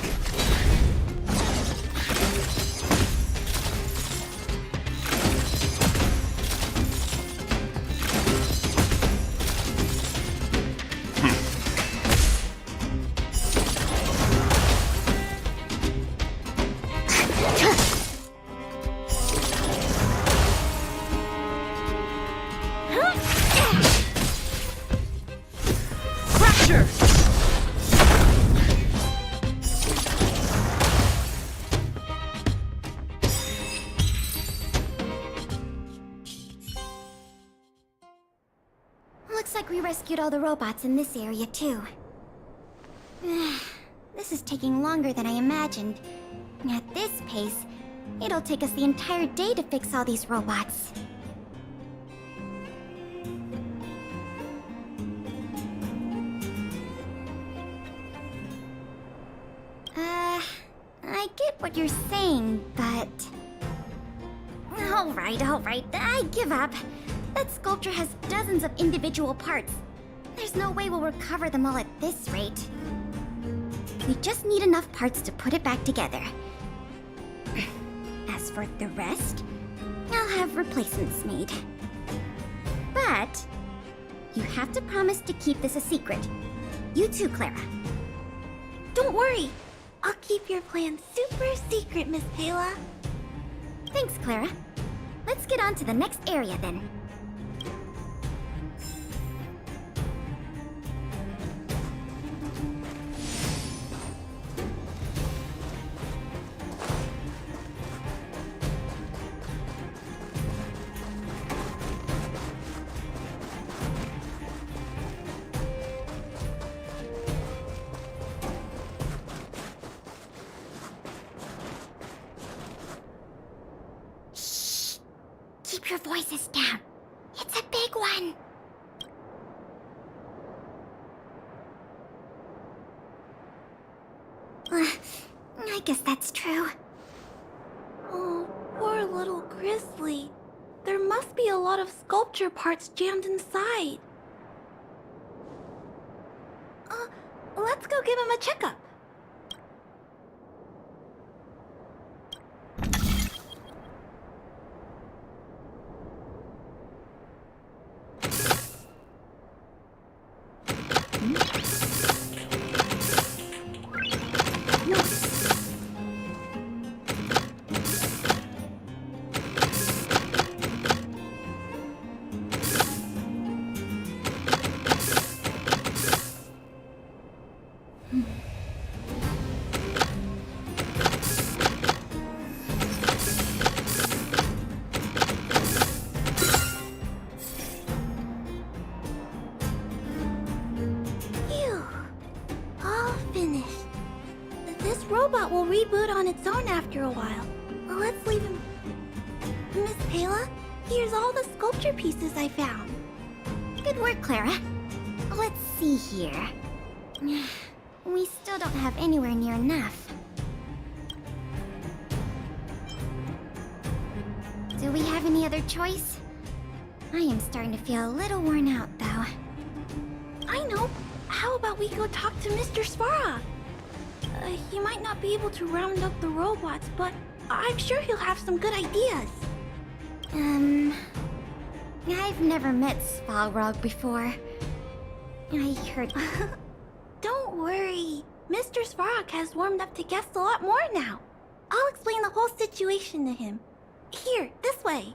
Crusher! Looks like we rescued all the robots in this area, too. This is taking longer than I imagined. At this pace, it'll take us the entire day to fix all these robots. I what you're saying, but... Alright, I give up. That sculpture has dozens of individual parts. There's no way we'll recover them all at this rate. We just need enough parts to put it back together. As for the rest, I'll have replacements made. But you have to promise to keep this a secret. You too, Clara. Don't worry. I'll keep your plan super secret, Miss Payla. Thanks, Clara. Let's get on to the next area then. Keep your voices down. It's a big one. I guess that's true. Oh, poor little Grizzly. There must be a lot of sculpture parts jammed inside. Let's go give him a checkup. Robot will reboot on its own after a while. Let's leave him. Miss Payla, here's all the sculpture pieces I found. Good work, Clara. Let's see here. We still don't have anywhere near enough. Do we have any other choice? I am starting to feel a little worn out, though. I know. How about we go talk to Mr. Svara? He might not be able to round up the robots, but I'm sure he'll have some good ideas. I've never met Svarog before. I heard... Don't worry. Mr. Svarog has warmed up to guests a lot more now. I'll explain the whole situation to him. Here, this way.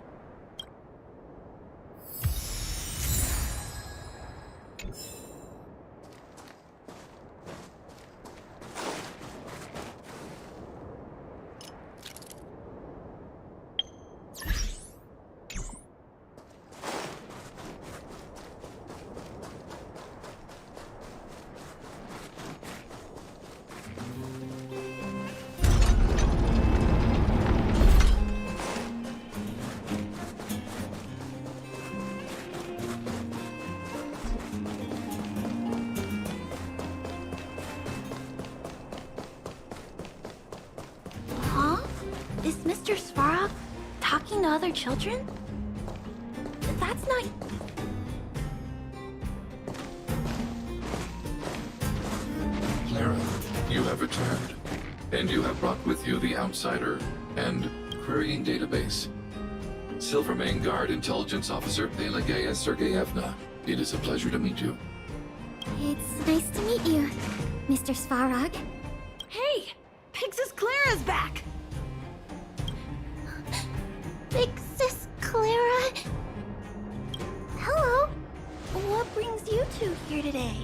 Is Mr. Svarog talking to other children? That's not... Clara, you have returned. And you have brought with you the Outsider and Querying Database. Silvermane Guard Intelligence Officer Pelageya Sergeyevna. It is a pleasure to meet you. It's nice to meet you, Mr. Svarog. Hey! Big Sis Clara's back! Big Sis Clara? Hello. What brings you two here today?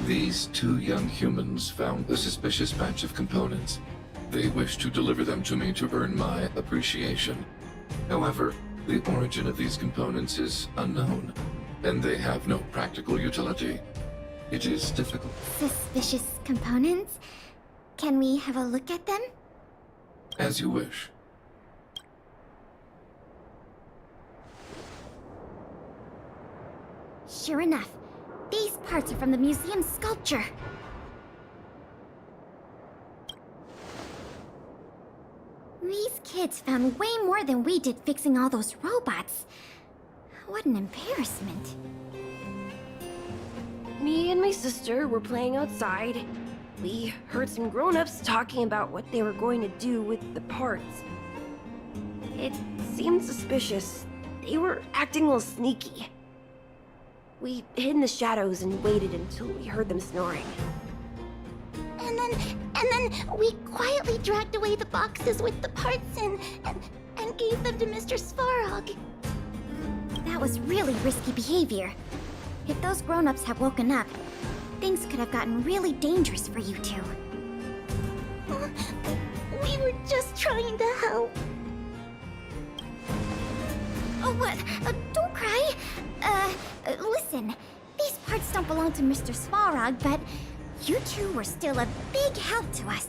These two young humans found a suspicious batch of components. They wish to deliver them to me to earn my appreciation. However, the origin of these components is unknown, and they have no practical utility. It is difficult. Suspicious components? Can we have a look at them? As you wish. Sure enough, these parts are from the museum's sculpture. kids found way more than we did fixing all those robots. What an embarrassment. Me and my sister were playing outside. We heard some grown-ups talking about what they were going to do with the parts. It seemed suspicious. They were acting a little sneaky. We hid in the shadows and waited until we heard them snoring. And then we quietly dragged away the boxes with the parts in and gave them to Mr. Svarog. That was really risky behavior. If those grown-ups had woken up, things could have gotten really dangerous for you two. We were just trying to help. Oh, what? Don't cry. Listen. These parts don't belong to Mr. Svarog, but you two were still a big help to us.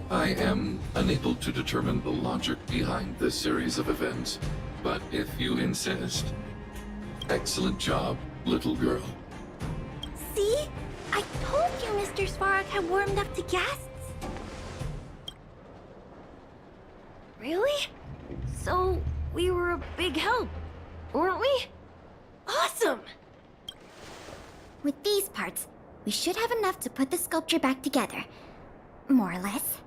I am unable to determine the logic behind this series of events, but if you insist. Excellent job, little girl. See? I told you Mr. Svarog had warmed up to guests. Really? So, we were a big help, weren't we? Awesome! With these parts, we should have enough to put the sculpture back together. More or less.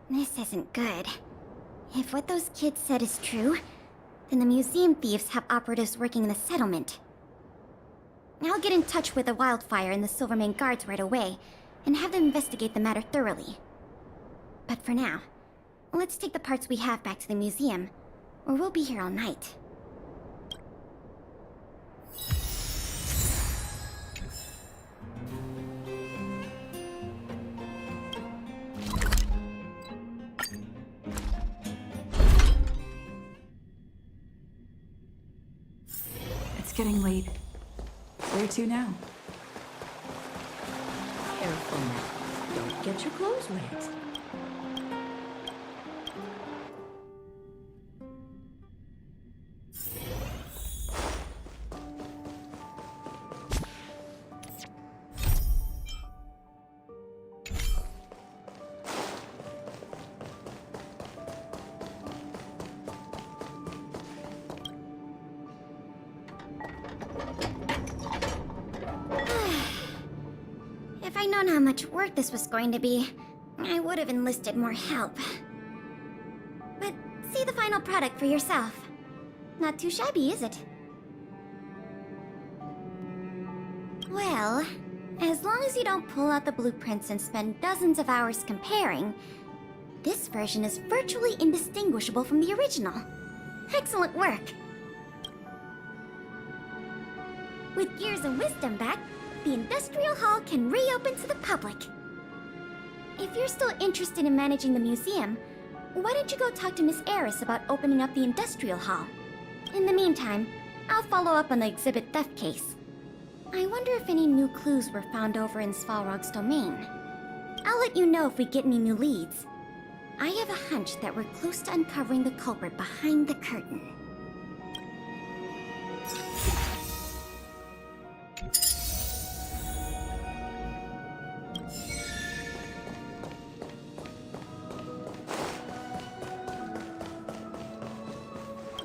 This isn't good. If what those kids said is true, then the museum thieves have operatives working in the settlement. I'll get in touch with the Wildfire and the Silvermane guards right away, and have them investigate the matter thoroughly. But for now, let's take the parts we have back to the museum, or we'll be here all night. It's getting late. Where to now? Careful now. Don't get your clothes wet. If I'd known how much work this was going to be, I would have enlisted more help. But see the final product for yourself. Not too shabby, is it? Well, as long as you don't pull out the blueprints and spend dozens of hours comparing, this version is virtually indistinguishable from the original. Excellent work! With Gears and Wisdom back, the Industrial Hall can reopen to the public. If you're still interested in managing the museum, why don't you go talk to Miss Eris about opening up the Industrial Hall? In the meantime, I'll follow up on the exhibit theft case. I wonder if any new clues were found over in Svarog's domain. I'll let you know if we get any new leads. I have a hunch that we're close to uncovering the culprit behind the curtain.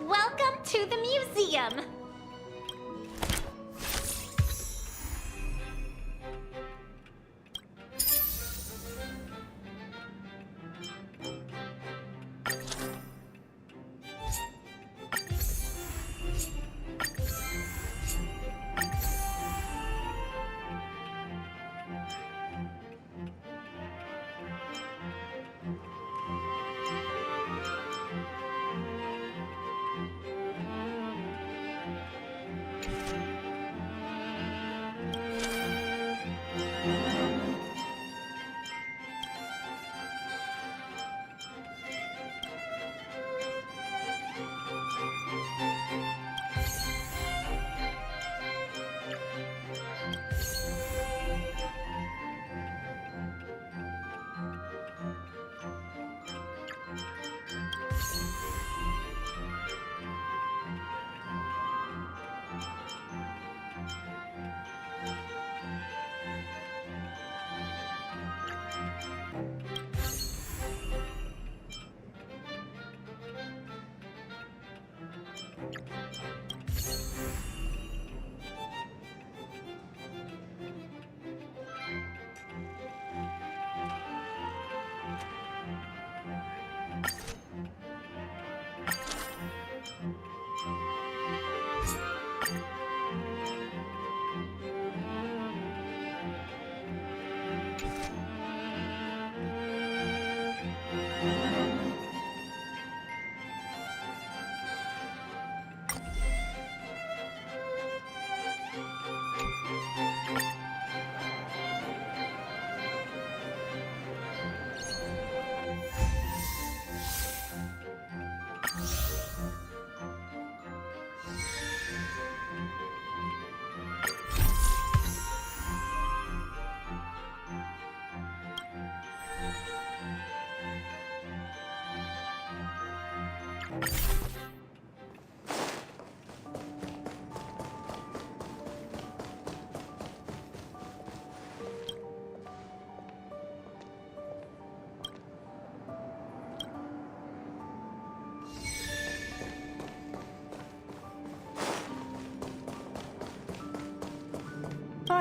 Welcome to the museum!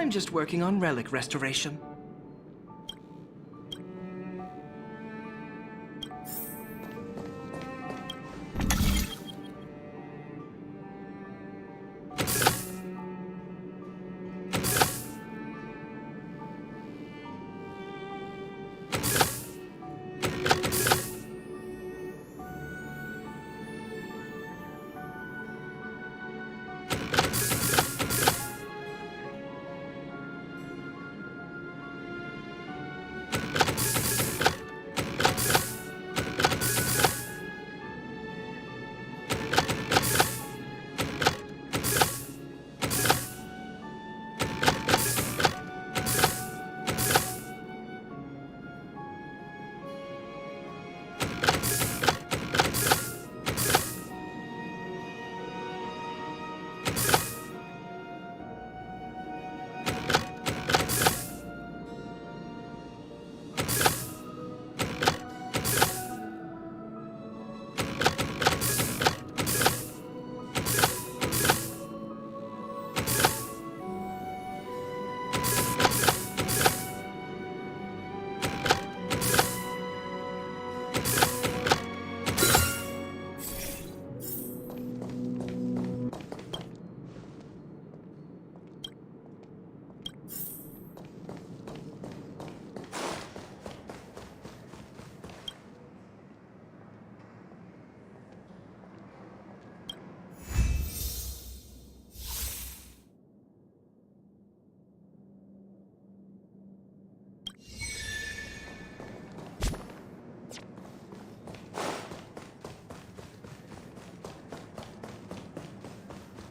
I'm just working on relic restoration.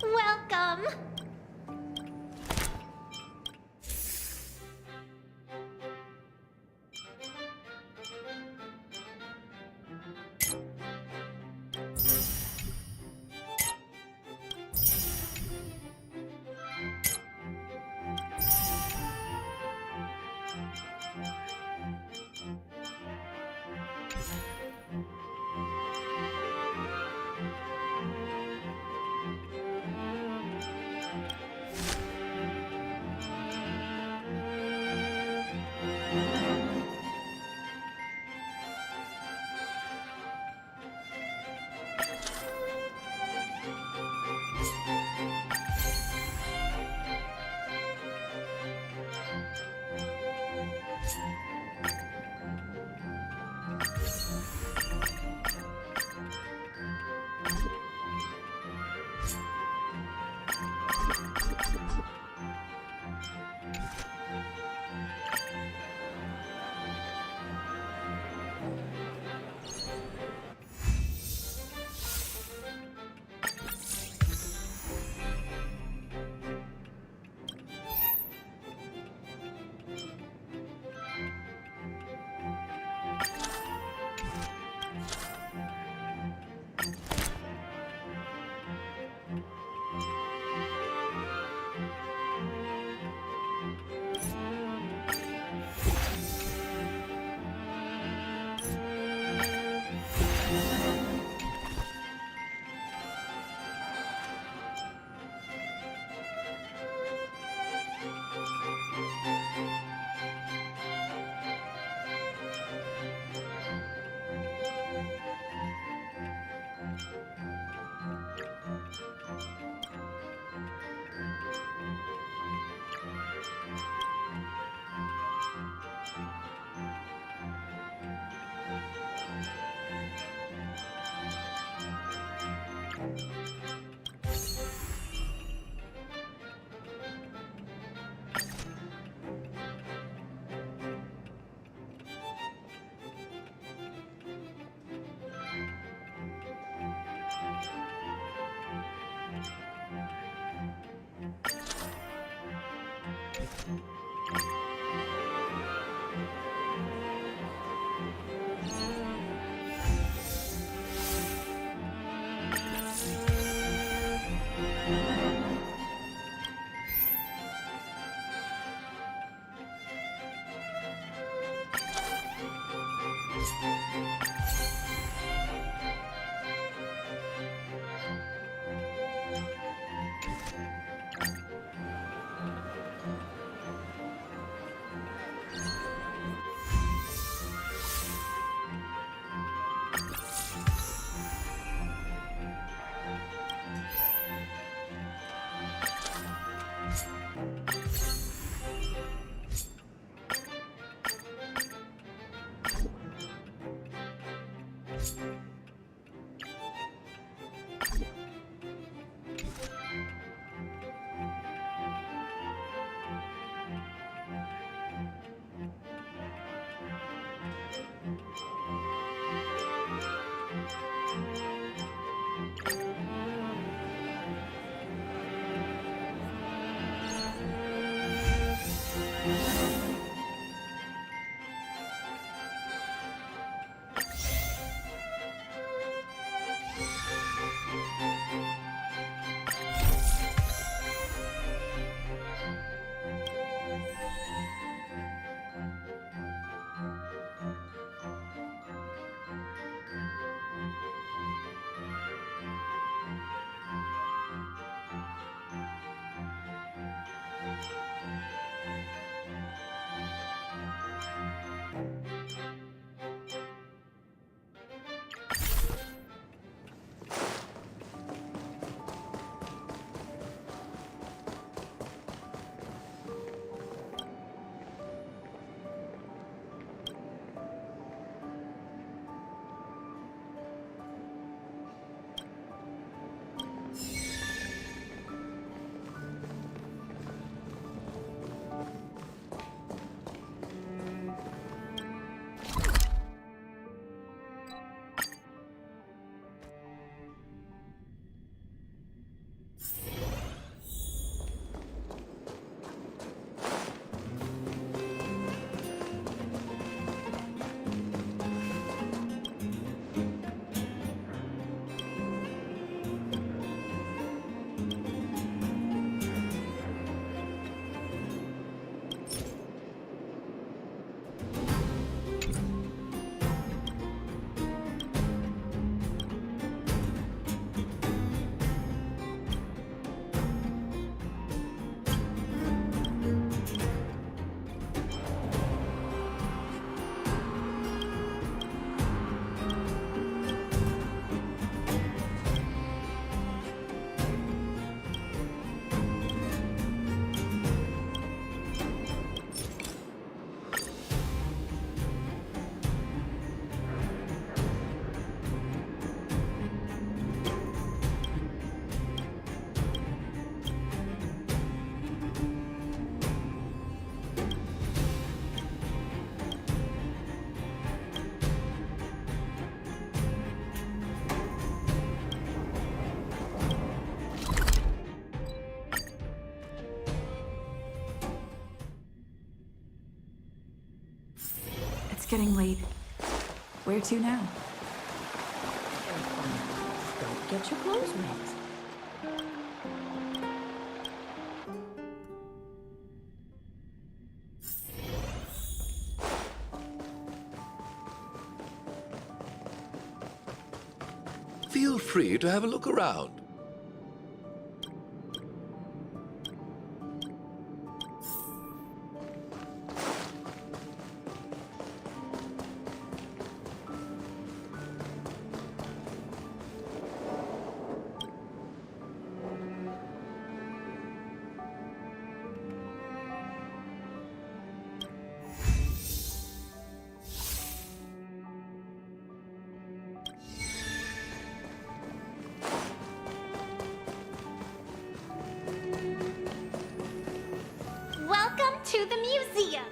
Welcome! getting late. Where to now? Don't get your clothes wet. Feel free to have a look around. Welcome to the museum!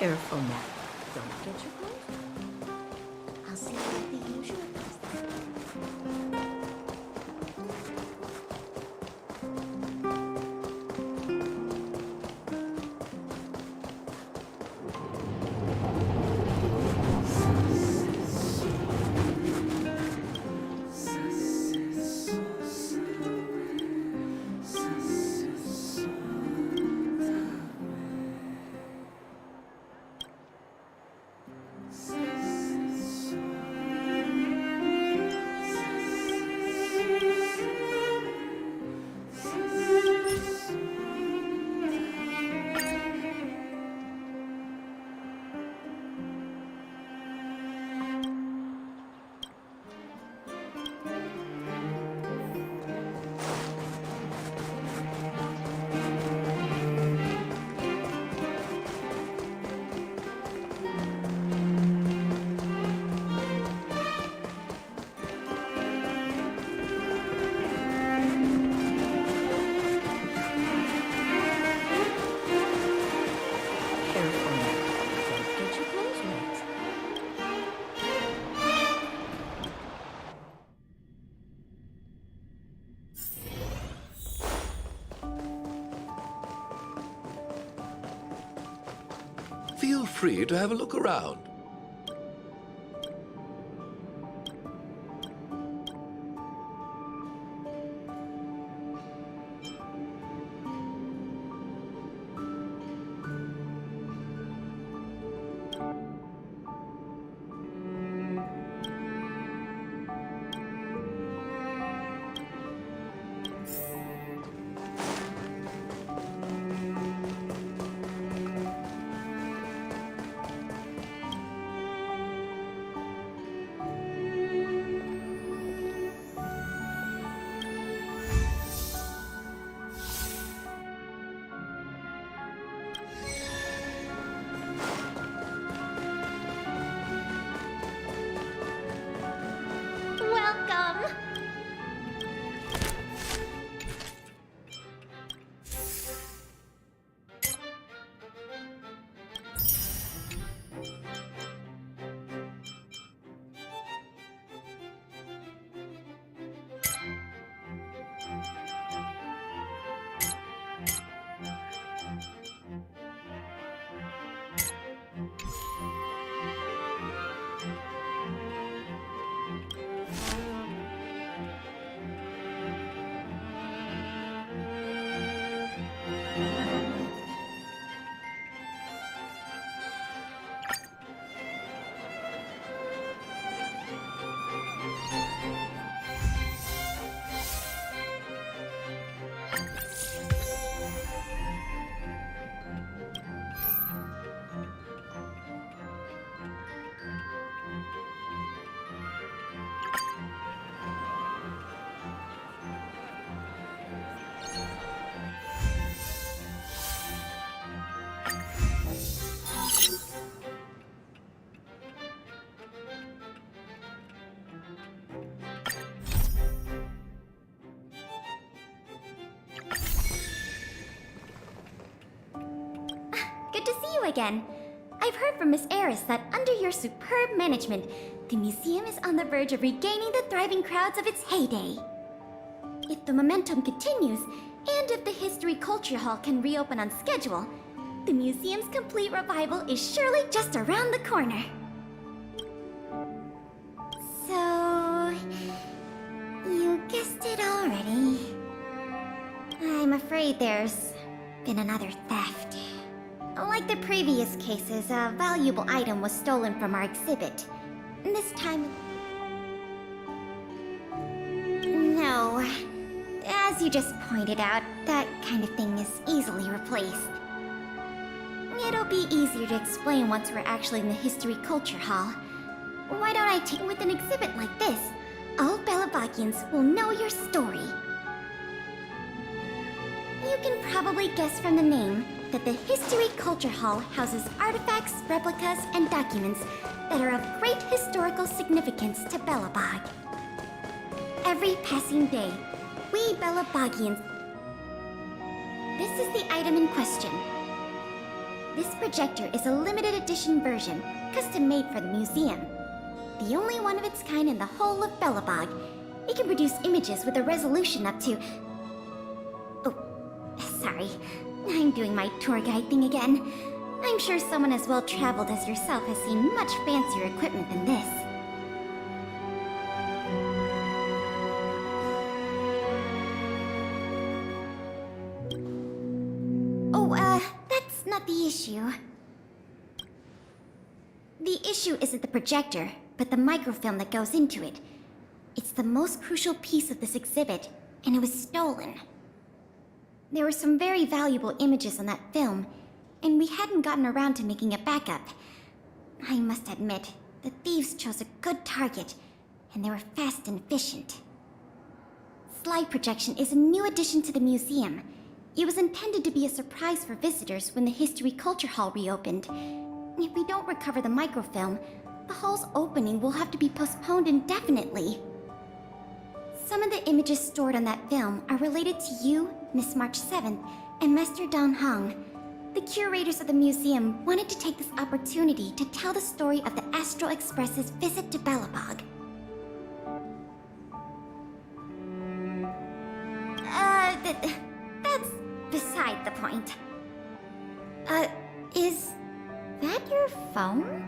Careful now. Don't get your clothes wet. I'll see you at the usual place. Feel free to have a look around. Welcome! Good to see you again. I've heard from Miss Eris that under your superb management, the museum is on the verge of regaining the thriving crowds of its heyday. If the momentum continues, and if the History Culture Hall can reopen on schedule, the museum's complete revival is surely just around the corner. So... you guessed it already. I'm afraid there's been another theft. Like the previous cases, a valuable item was stolen from our exhibit. This time... no. As you just pointed out, that kind of thing is easily replaced. It'll be easier to explain once we're actually in the History Culture Hall. Why don't I take with an exhibit like this? All Belabagians will know your story. You can probably guess from the name that the History Culture Hall houses artifacts, replicas, and documents that are of great historical significance to Belobog. Every passing day, we Belabagians... This is the item in question. This projector is a limited edition version, custom made for the museum. The only one of its kind in the whole of Belobog. It can produce images with a resolution up to... Oh, sorry. I'm doing my tour guide thing again. I'm sure someone as well-traveled as yourself has seen much fancier equipment than this. That's not the issue. The issue isn't the projector, but the microfilm that goes into it. It's the most crucial piece of this exhibit, and it was stolen. There were some very valuable images on that film, and we hadn't gotten around to making a backup. I must admit, the thieves chose a good target, and they were fast and efficient. Slide projection is a new addition to the museum. It was intended to be a surprise for visitors when the History Culture Hall reopened. If we don't recover the microfilm, the hall's opening will have to be postponed indefinitely. Some of the images stored on that film are related to you, Miss March 7th, and Master Don Hong. The curators of the museum wanted to take this opportunity to tell the story of the Astral Express's visit to Belobog. That's beside the point. Is that your phone?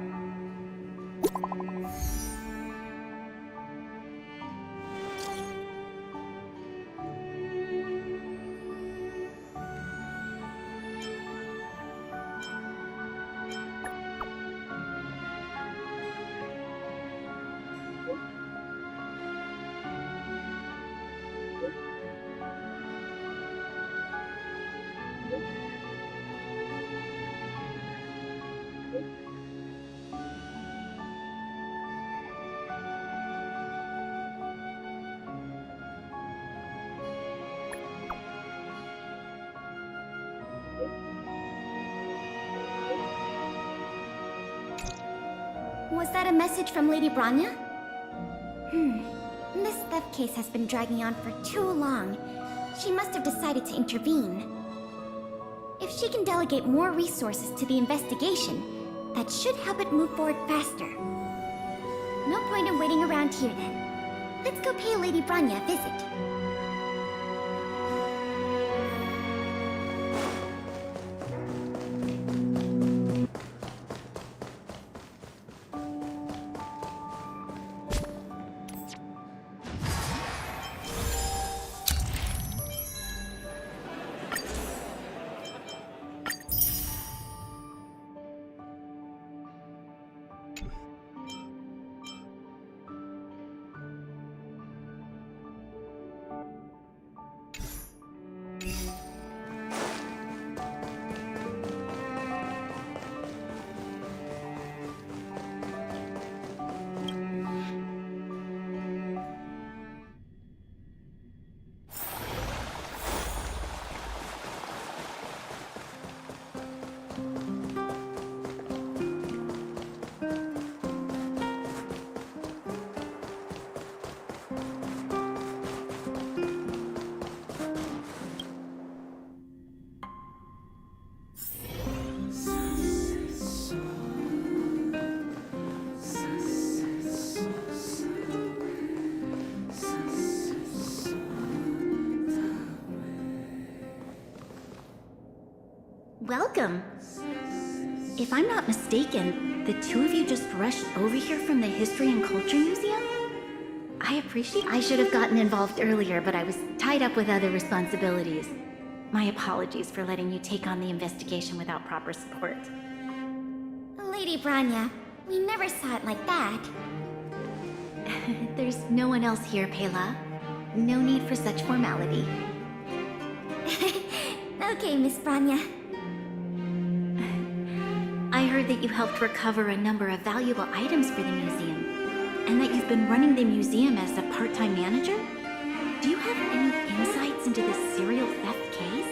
Was that a message from Lady Bronya? This theft case has been dragging on for too long. She must have decided to intervene. If she can delegate more resources to the investigation, that should help it move forward faster. No point in waiting around here then. Let's go pay Lady Bronya a visit. Welcome. If I'm not mistaken, the two of you just rushed over here from the History and Culture Museum? I appreciate... I should have gotten involved earlier, but I was tied up with other responsibilities. My apologies for letting you take on the investigation without proper support. Lady Bronya, we never saw it like that. There's no one else here, Pela. No need for such formality. Okay, Miss Bronya. I heard that you helped recover a number of valuable items for the museum, and that you've been running the museum as a part-time manager? Do you have any insights into this serial theft case?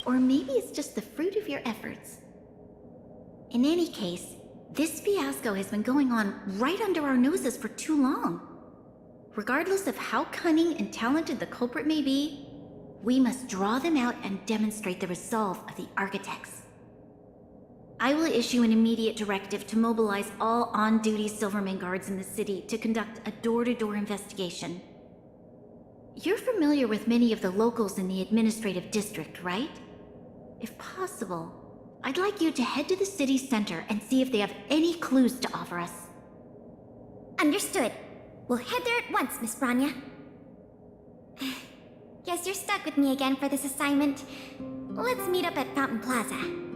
Or maybe it's just the fruit of your efforts. In any case, this fiasco has been going on right under our noses for too long. Regardless of how cunning and talented the culprit may be, we must draw them out and demonstrate the resolve of the architects. I will issue an immediate directive to mobilize all on-duty Silverman guards in the city to conduct a door-to-door investigation. You're familiar with many of the locals in the administrative district, right? If possible, I'd like you to head to the city center and see if they have any clues to offer us. Understood. We'll head there at once, Miss Branya. Guess you're stuck with me again for this assignment. Let's meet up at Fountain Plaza.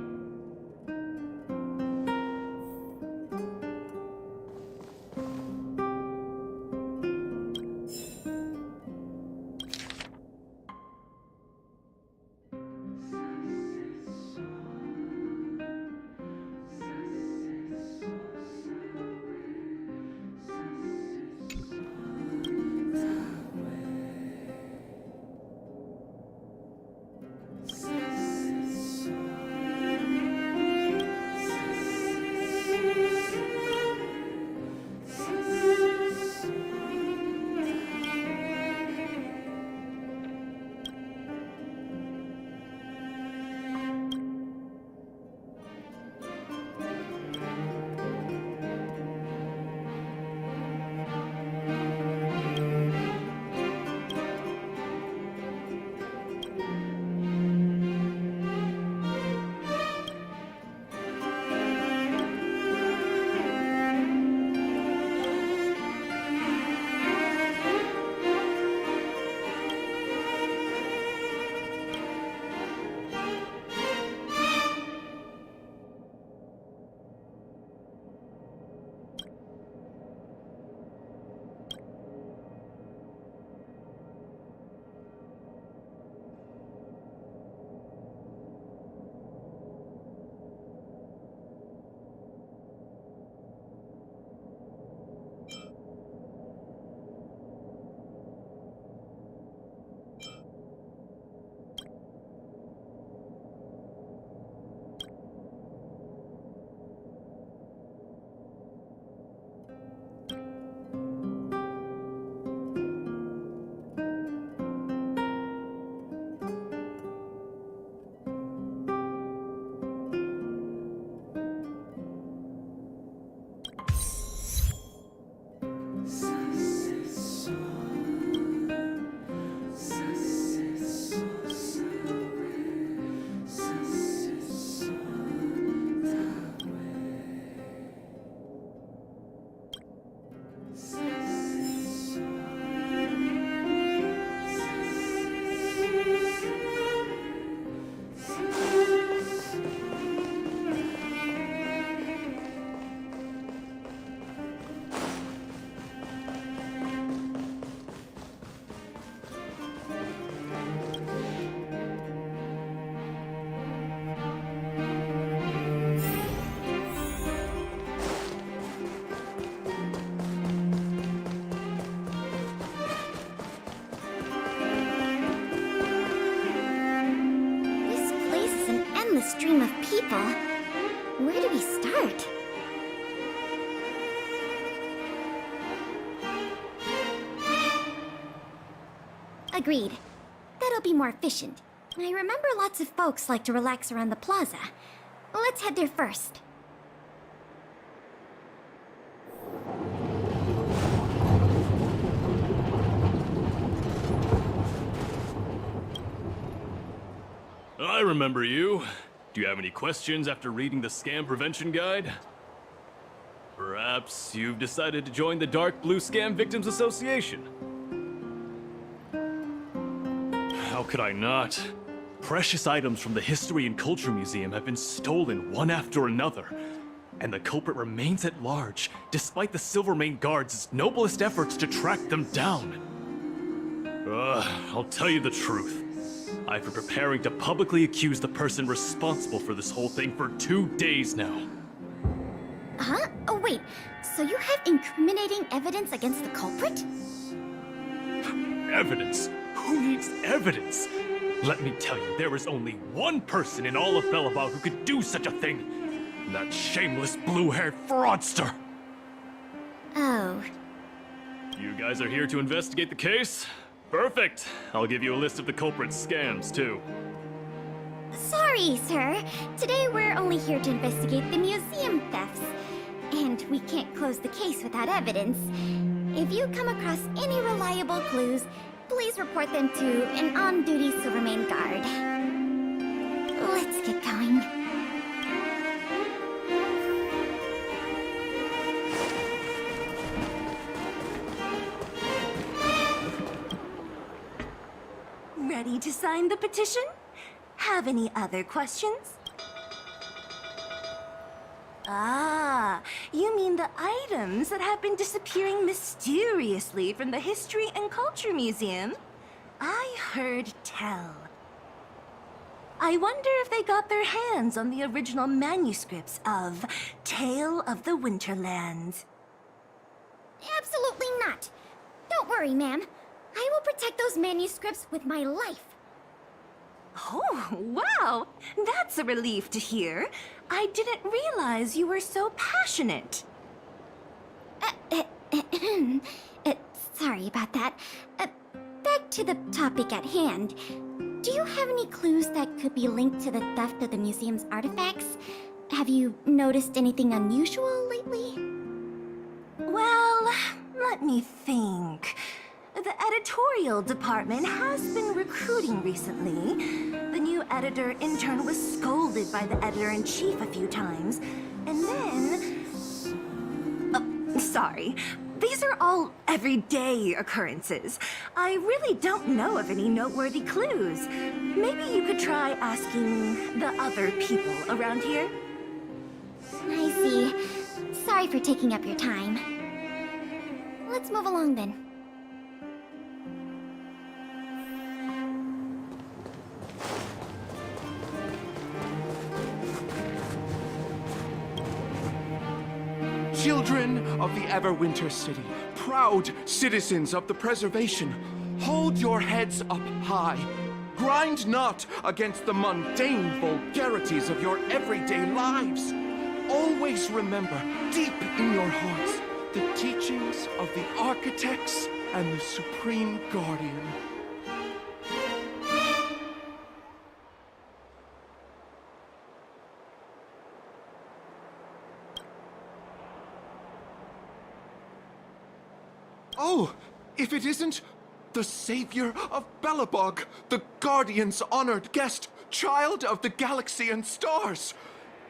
Stream of people. Where do we start? Agreed. That'll be more efficient. I remember lots of folks like to relax around the plaza. Let's head there first. I remember you. Do you have any questions after reading the scam prevention guide? Perhaps you've decided to join the Dark Blue Scam Victims Association? How could I not? Precious items from the History and Culture Museum have been stolen one after another, and the culprit remains at large, despite the Silvermane Guards' noblest efforts to track them down. I'll tell you the truth. I've been preparing to publicly accuse the person responsible for this whole thing for 2 days now. Huh? Oh wait, so you have incriminating evidence against the culprit? Evidence? Who needs evidence? Let me tell you, there is only one person in all of Bellabao who could do such a thing. That shameless blue-haired fraudster! Oh. You guys are here to investigate the case? Perfect. I'll give you a list of the culprit's scams, too. Sorry, sir. Today we're only here to investigate the museum thefts. And we can't close the case without evidence. If you come across any reliable clues, please report them to an on-duty Silvermane guard. Let's get going. Ready to sign the petition? Have any other questions? Ah, you mean the items that have been disappearing mysteriously from the History and Culture Museum? I heard tell. I wonder if they got their hands on the original manuscripts of Tale of the Winterlands. Absolutely not. Don't worry, ma'am. I will protect those manuscripts with my life. Oh, wow! That's a relief to hear. I didn't realize you were so passionate. Sorry about that. Back to the topic at hand. Do you have any clues that could be linked to the theft of the museum's artifacts? Have you noticed anything unusual lately? Well, let me think. The editorial department has been recruiting recently. The new editor-intern was scolded by the editor-in-chief a few times. And then... Oh, sorry. These are all everyday occurrences. I really don't know of any noteworthy clues. Maybe you could try asking the other people around here? I see. Sorry for taking up your time. Let's move along then. Children of the Everwinter City, proud citizens of the preservation, hold your heads up high. Grind not against the mundane vulgarities of your everyday lives. Always remember, deep in your hearts, the teachings of the architects and the Supreme Guardian. Oh, if it isn't the savior of Belobog, the Guardian's honored guest, child of the galaxy and stars.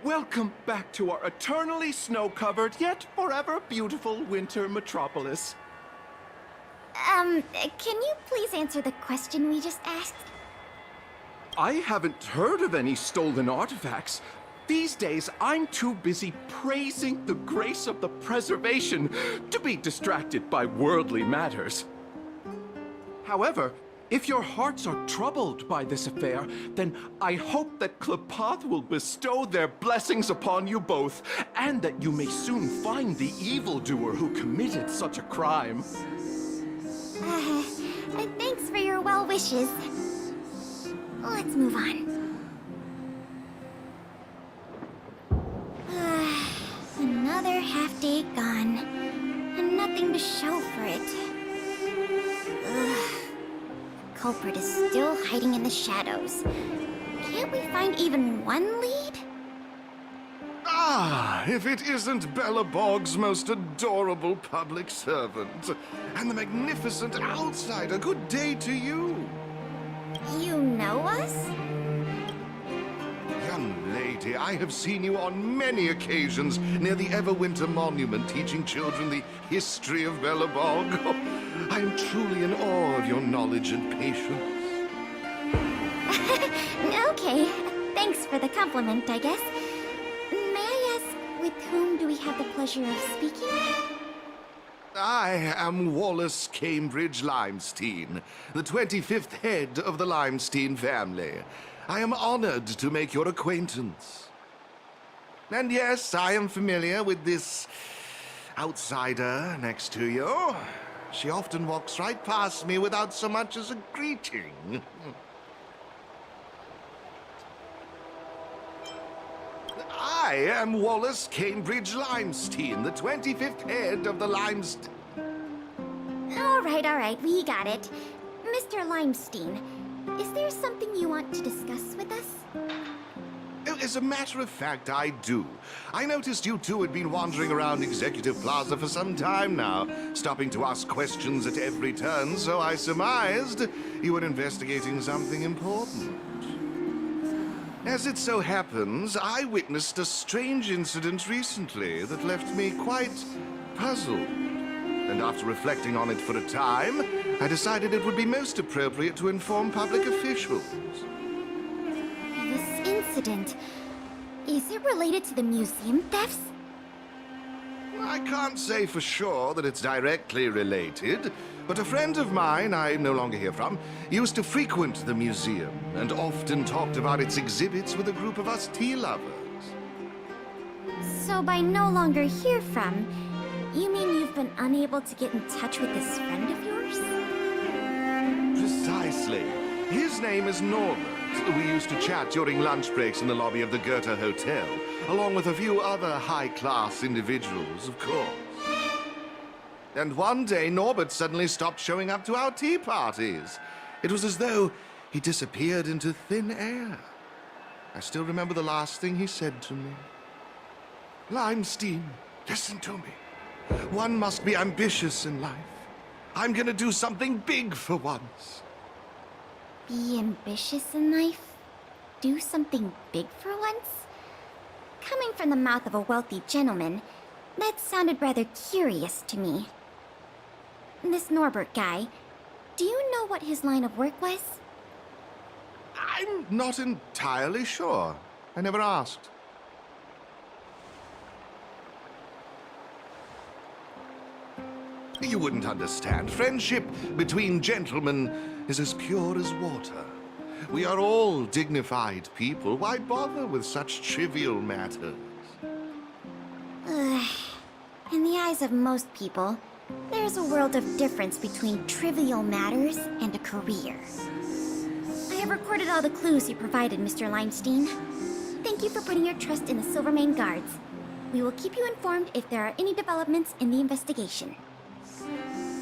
Welcome back to our eternally snow-covered, yet forever beautiful winter metropolis. Can you please answer the question we just asked? I haven't heard of any stolen artifacts. These days, I'm too busy praising the grace of the preservation to be distracted by worldly matters. However, if your hearts are troubled by this affair, then I hope that Klapath will bestow their blessings upon you both, and that you may soon find the evildoer who committed such a crime. Thanks for your well wishes. Let's move on. Another half day gone, and nothing to show for it. Ugh. The culprit is still hiding in the shadows. Can't we find even one lead? Ah, if it isn't Belobog's most adorable public servant, and the magnificent outsider, good day to you. You know us? Young lady, I have seen you on many occasions near the Everwinter Monument teaching children the history of Belobog. I am truly in awe of your knowledge and patience. Okay, thanks for the compliment, I guess. May I ask, with whom do we have the pleasure of speaking? I am Wallace Cambridge Limestein, the 25th head of the Limestein family. I am honored to make your acquaintance. And yes, I am familiar with this outsider next to you. She often walks right past me without so much as a greeting. I am Wallace Cambridge Limestein, the 25th head of the Limestein... all right, we got it. Mr. Limestein, is there something you want to discuss with us? As a matter of fact, I do. I noticed you two had been wandering around Executive Plaza for some time now, stopping to ask questions at every turn, so I surmised you were investigating something important. As it so happens, I witnessed a strange incident recently that left me quite puzzled. And after reflecting on it for a time, I decided it would be most appropriate to inform public officials. This incident, is it related to the museum thefts? I can't say for sure that it's directly related, but a friend of mine I no longer hear from used to frequent the museum and often talked about its exhibits with a group of us tea lovers. So by no longer hear from, you mean you've been unable to get in touch with this friend of yours? Precisely. His name is Norbert. We used to chat during lunch breaks in the lobby of the Goethe Hotel, along with a few other high-class individuals, of course. And one day, Norbert suddenly stopped showing up to our tea parties. It was as though he disappeared into thin air. I still remember the last thing he said to me. Limestein, listen to me. One must be ambitious in life. I'm gonna do something big for once. Be ambitious in life? Do something big for once? Coming from the mouth of a wealthy gentleman, that sounded rather curious to me. This Norbert guy, do you know what his line of work was? I'm not entirely sure. I never asked. You wouldn't understand. Friendship between gentlemen is as pure as water. We are all dignified people. Why bother with such trivial matters? In the eyes of most people, there's a world of difference between trivial matters and a career. I have recorded all the clues you provided, Mr. Limestein. Thank you for putting your trust in the Silvermane Guards. We will keep you informed if there are any developments in the investigation.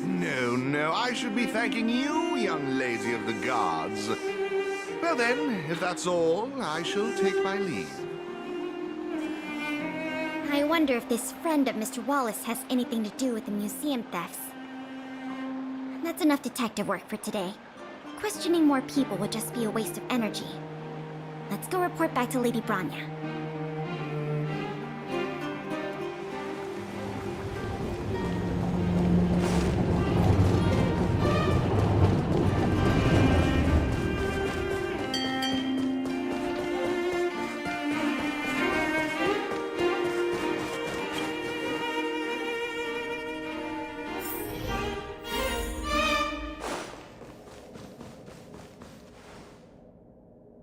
No, I should be thanking you, young lady of the Guards. Well then, if that's all, I shall take my leave. I wonder if this friend of Mr. Wallace has anything to do with the museum thefts. That's enough detective work for today. Questioning more people would just be a waste of energy. Let's go report back to Lady Branya.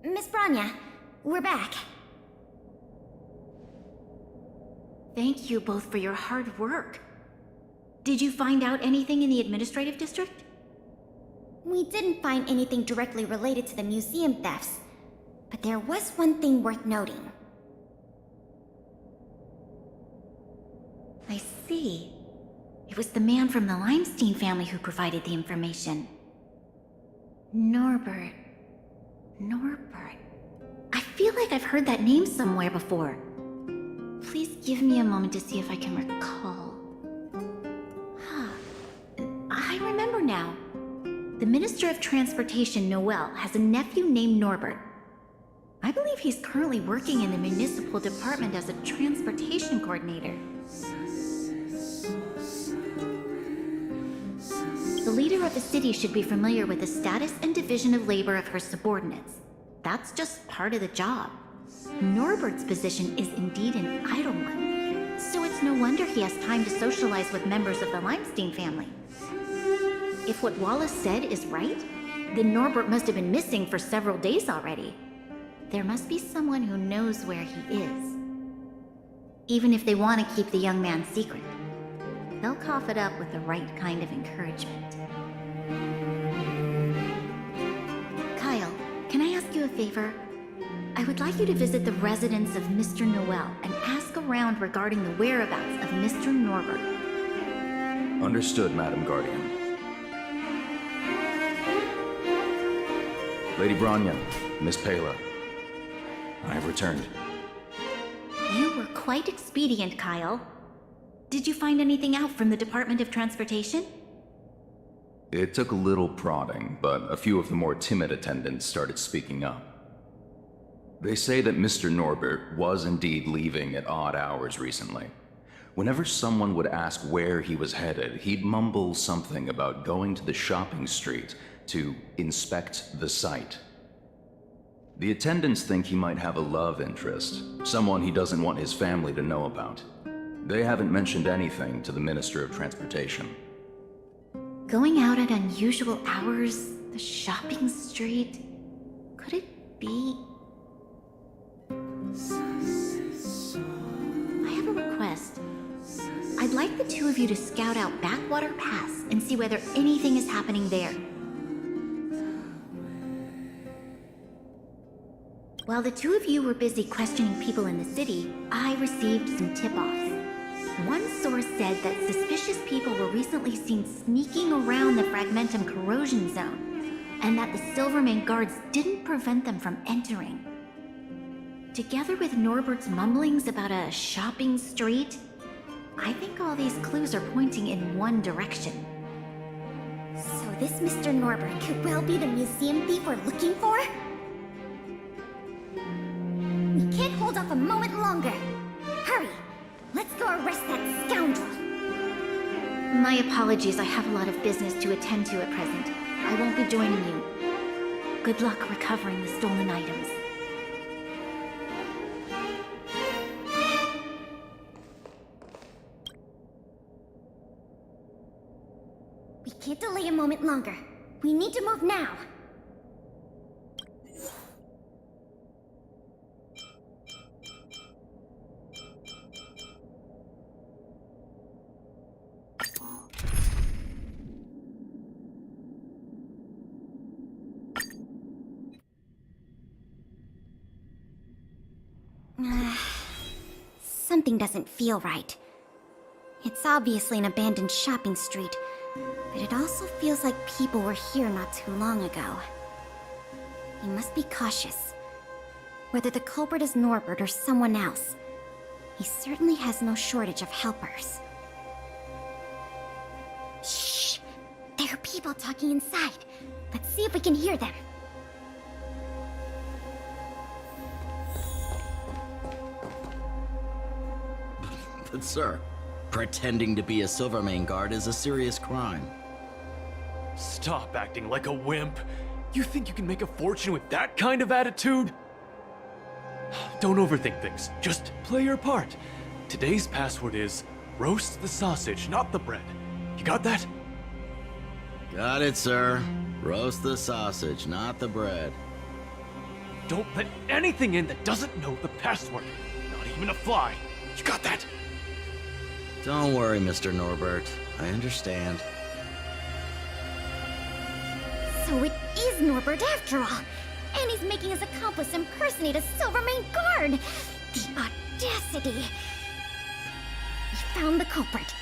Miss Branya, we're back. Thank you both for your hard work. Did you find out anything in the administrative district? We didn't find anything directly related to the museum thefts, but there was one thing worth noting. I see. It was the man from the Limestein family who provided the information. Norbert. I feel like I've heard that name somewhere before. Please give me a moment to see if I can recall. I remember now. The Minister of Transportation, Noel, has a nephew named Norbert. I believe he's currently working in the municipal department as a transportation coordinator. The leader of a city should be familiar with the status and division of labor of her subordinates. That's just part of the job. Norbert's position is indeed an idle one, so it's no wonder he has time to socialize with members of the Limestein family. If what Wallace said is right, then Norbert must have been missing for several days already. There must be someone who knows where he is. Even if they want to keep the young man secret, they'll cough it up with the right kind of encouragement. Kyle, can I ask you a favor? I would like you to visit the residence of Mr. Noel and ask around regarding the whereabouts of Mr. Norbert. Understood, Madam Guardian. Lady Bronya, Miss Pela, I have returned. You were quite expedient, Kyle. Did you find anything out from the Department of Transportation? It took a little prodding, but a few of the more timid attendants started speaking up. They say that Mr. Norbert was indeed leaving at odd hours recently. Whenever someone would ask where he was headed, he'd mumble something about going to the shopping street to inspect the site. The attendants think he might have a love interest, someone he doesn't want his family to know about. They haven't mentioned anything to the Minister of Transportation. Going out at unusual hours, the shopping street, could it be? I have a request. I'd like the two of you to scout out Backwater Pass and see whether anything is happening there. While the two of you were busy questioning people in the city, I received some tip-offs. One source said that suspicious people were recently seen sneaking around the Fragmentum corrosion zone, and that the Silvermane guards didn't prevent them from entering. Together with Norbert's mumblings about a shopping street, I think all these clues are pointing in one direction. So this Mr. Norbert could well be the museum thief we're looking for? We can't hold off a moment longer. Hurry! Let's go arrest that scoundrel! My apologies, I have a lot of business to attend to at present. I won't be joining you. Good luck recovering the stolen items. We can't delay a moment longer. We need to move now. Something doesn't feel right. It's obviously an abandoned shopping street, but it also feels like people were here not too long ago. We must be cautious. Whether the culprit is Norbert or someone else, he certainly has no shortage of helpers. Shh! There are people talking inside. Let's see if we can hear them. But sir, pretending to be a Silvermane guard is a serious crime. Stop acting like a wimp. You think you can make a fortune with that kind of attitude? Don't overthink things. Just play your part. Today's password is roast the sausage, not the bread. You got that? Got it, sir. Roast the sausage, not the bread. Don't let anything in that doesn't know the password. Not even a fly. You got that? Don't worry, Mr. Norbert. I understand. So it is Norbert after all. And he's making his accomplice impersonate a Silvermane guard. The audacity. We found the culprit.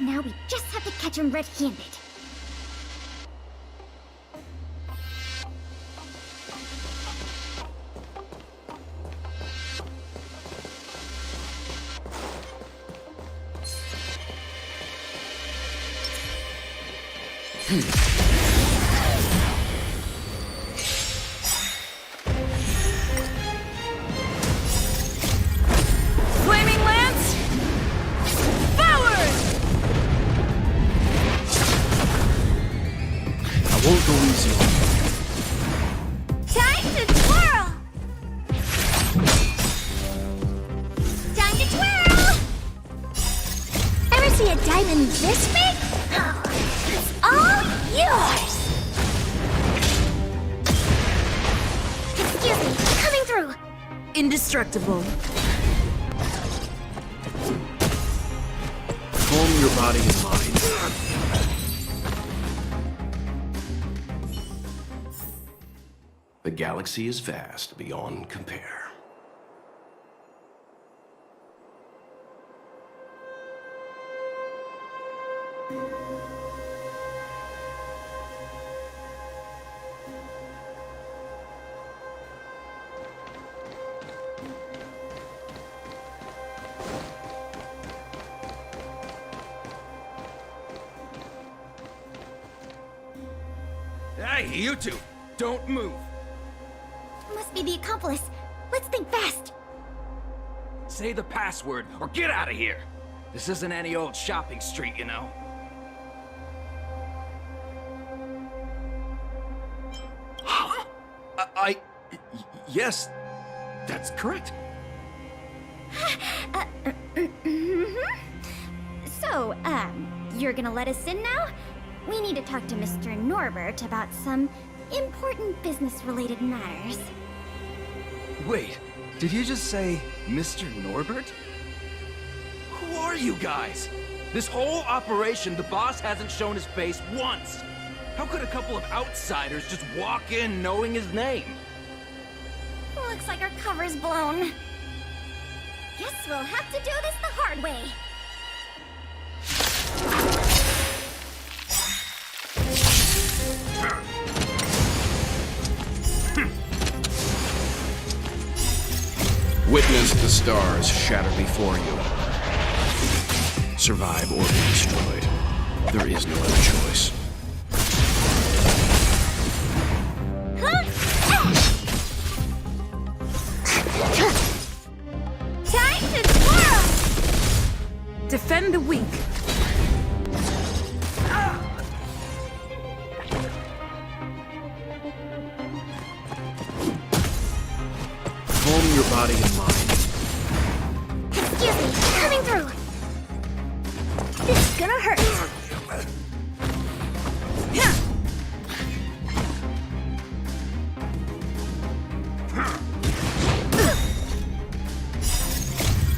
Now we just have to catch him red-handed. Flaming Lance! Forward! I won't go easy. Time to twirl! Time to twirl! Ever see a diamond this big? It's all yours! Excuse me, coming through! Indestructible. Calm your body and mind. The galaxy is vast beyond compare. Hey, you two! Don't move! Must be the accomplice. Let's think fast. Say the password, or get out of here! This isn't any old shopping street, you know? Yes, that's correct. So, you're gonna let us in now? We need to talk to Mr. Norbert about some important business-related matters. Wait, did you just say Mr. Norbert? Who are you guys? This whole operation, the boss hasn't shown his face once. How could a couple of outsiders just walk in knowing his name? Looks like our cover's blown. Guess we'll have to do this the hard way. Witness the stars shatter before you. Survive or be destroyed. There is no other choice. Time to twirl! Defend the weak. Calm your body and mind. Excuse me, coming through! This is gonna hurt!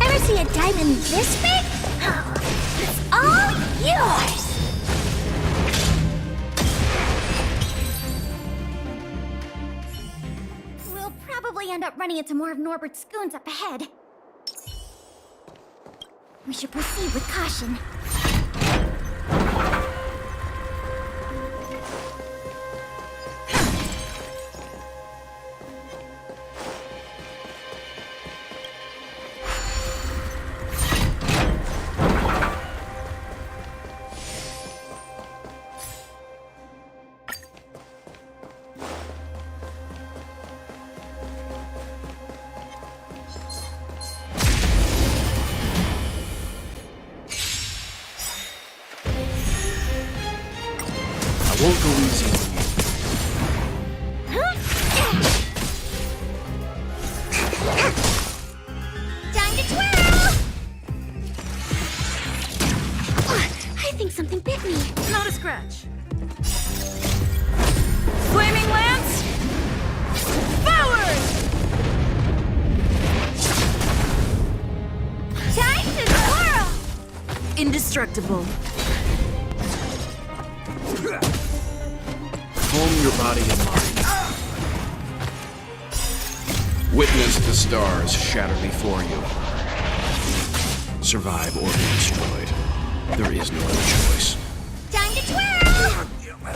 Ever see a diamond this big? It's all yours! We'll probably end up running into more of Norbert's goons up ahead. We should proceed with caution. I won't go easy on Time to twirl! I think something bit me. Not a scratch. Flaming lance! Forward! Time to twirl! Indestructible. Calm your body and mind. Witness the stars shatter before you. Survive or be destroyed. There is no other choice. Time to twirl!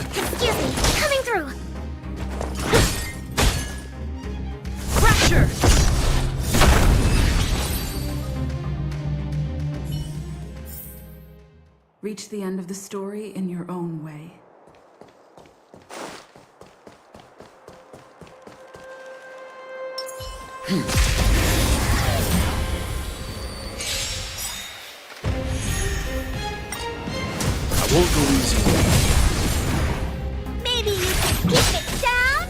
Excuse me, coming through! Fracture! Reach the end of the story in your own way. I won't go easy. Maybe you can keep it down?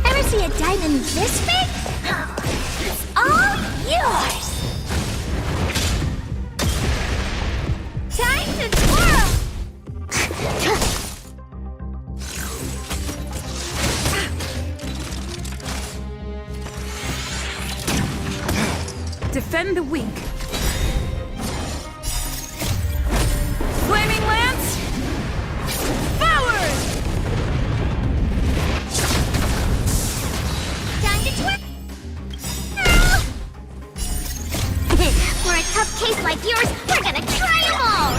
Ever see a diamond this big? It's all yours! Time to twirl! Defend the weak. Flaming lance! Forward! Time to twirl! For a tough case like yours, we're gonna try them all!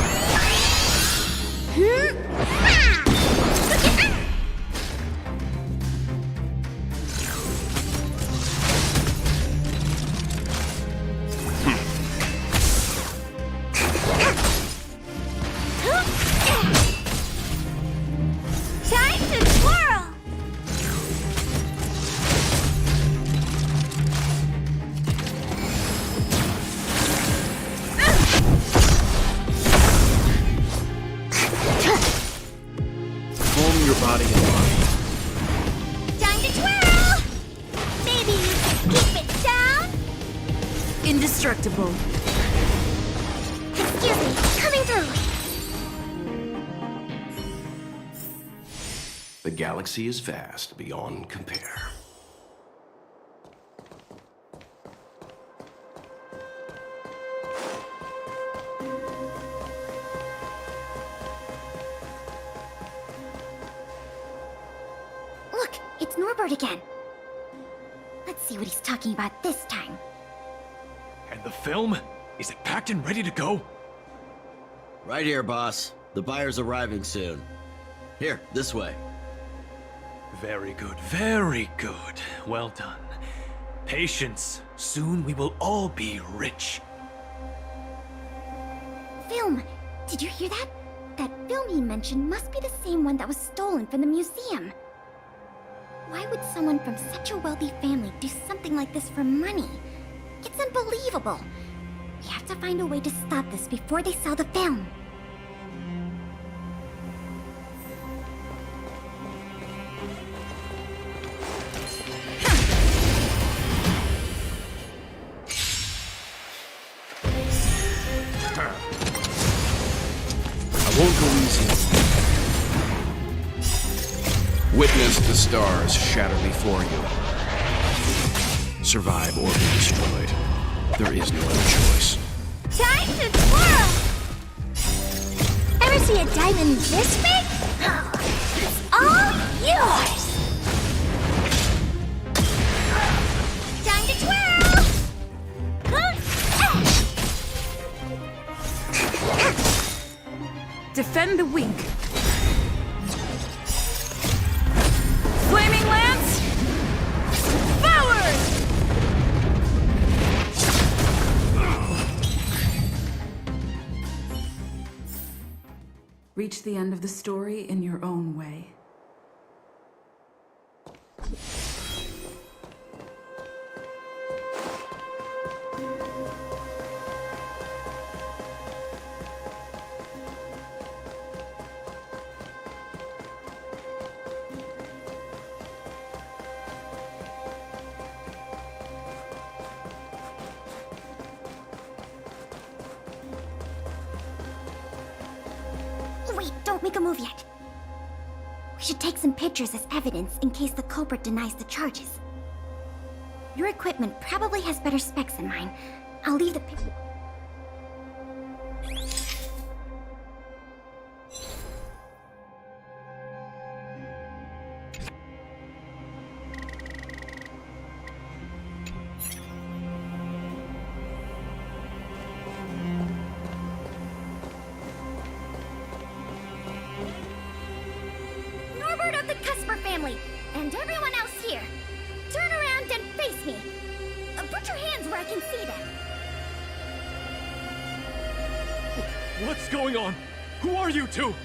Indestructible. Excuse me, coming through. The galaxy is vast beyond compare. Look, it's Norbert again. Let's see what he's talking about this time. And the film? Is it packed and ready to go? Right here, boss. The buyer's arriving soon. Here, this way. Very good, very good. Well done. Patience. Soon we will all be rich. Film! Did you hear that? That film he mentioned must be the same one that was stolen from the museum. Why would someone from such a wealthy family do something like this for money? It's unbelievable. We have to find a way to stop this before they sell the film. I won't go easy. Witness the stars shatter before you. Survive or be destroyed. There is no other choice. Time to twirl! Ever see a diamond this big? It's all yours! Time to twirl! Defend the weak. Flaming lance! Forward! Reach the end of the story in your own way. Wait, don't make a move yet. We should take some pictures as evidence in case the culprit denies the charges. Your equipment probably has better specs than mine. I'll leave the picture. Norbert of the Cusper family, and everyone else here, turn around and face me. Put your hands where I can see them. What's going on? Who are you two?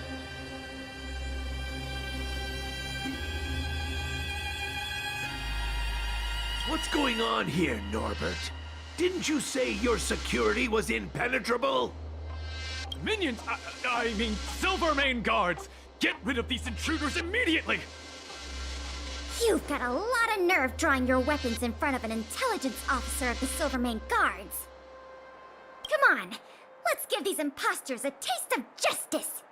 What's going on here, Norbert? Didn't you say your security was impenetrable? Minions! I mean, Silvermane guards! Get rid of these intruders immediately! You've got a lot of nerve drawing your weapons in front of an intelligence officer of the Silvermane Guards. Come on, let's give these imposters a taste of justice!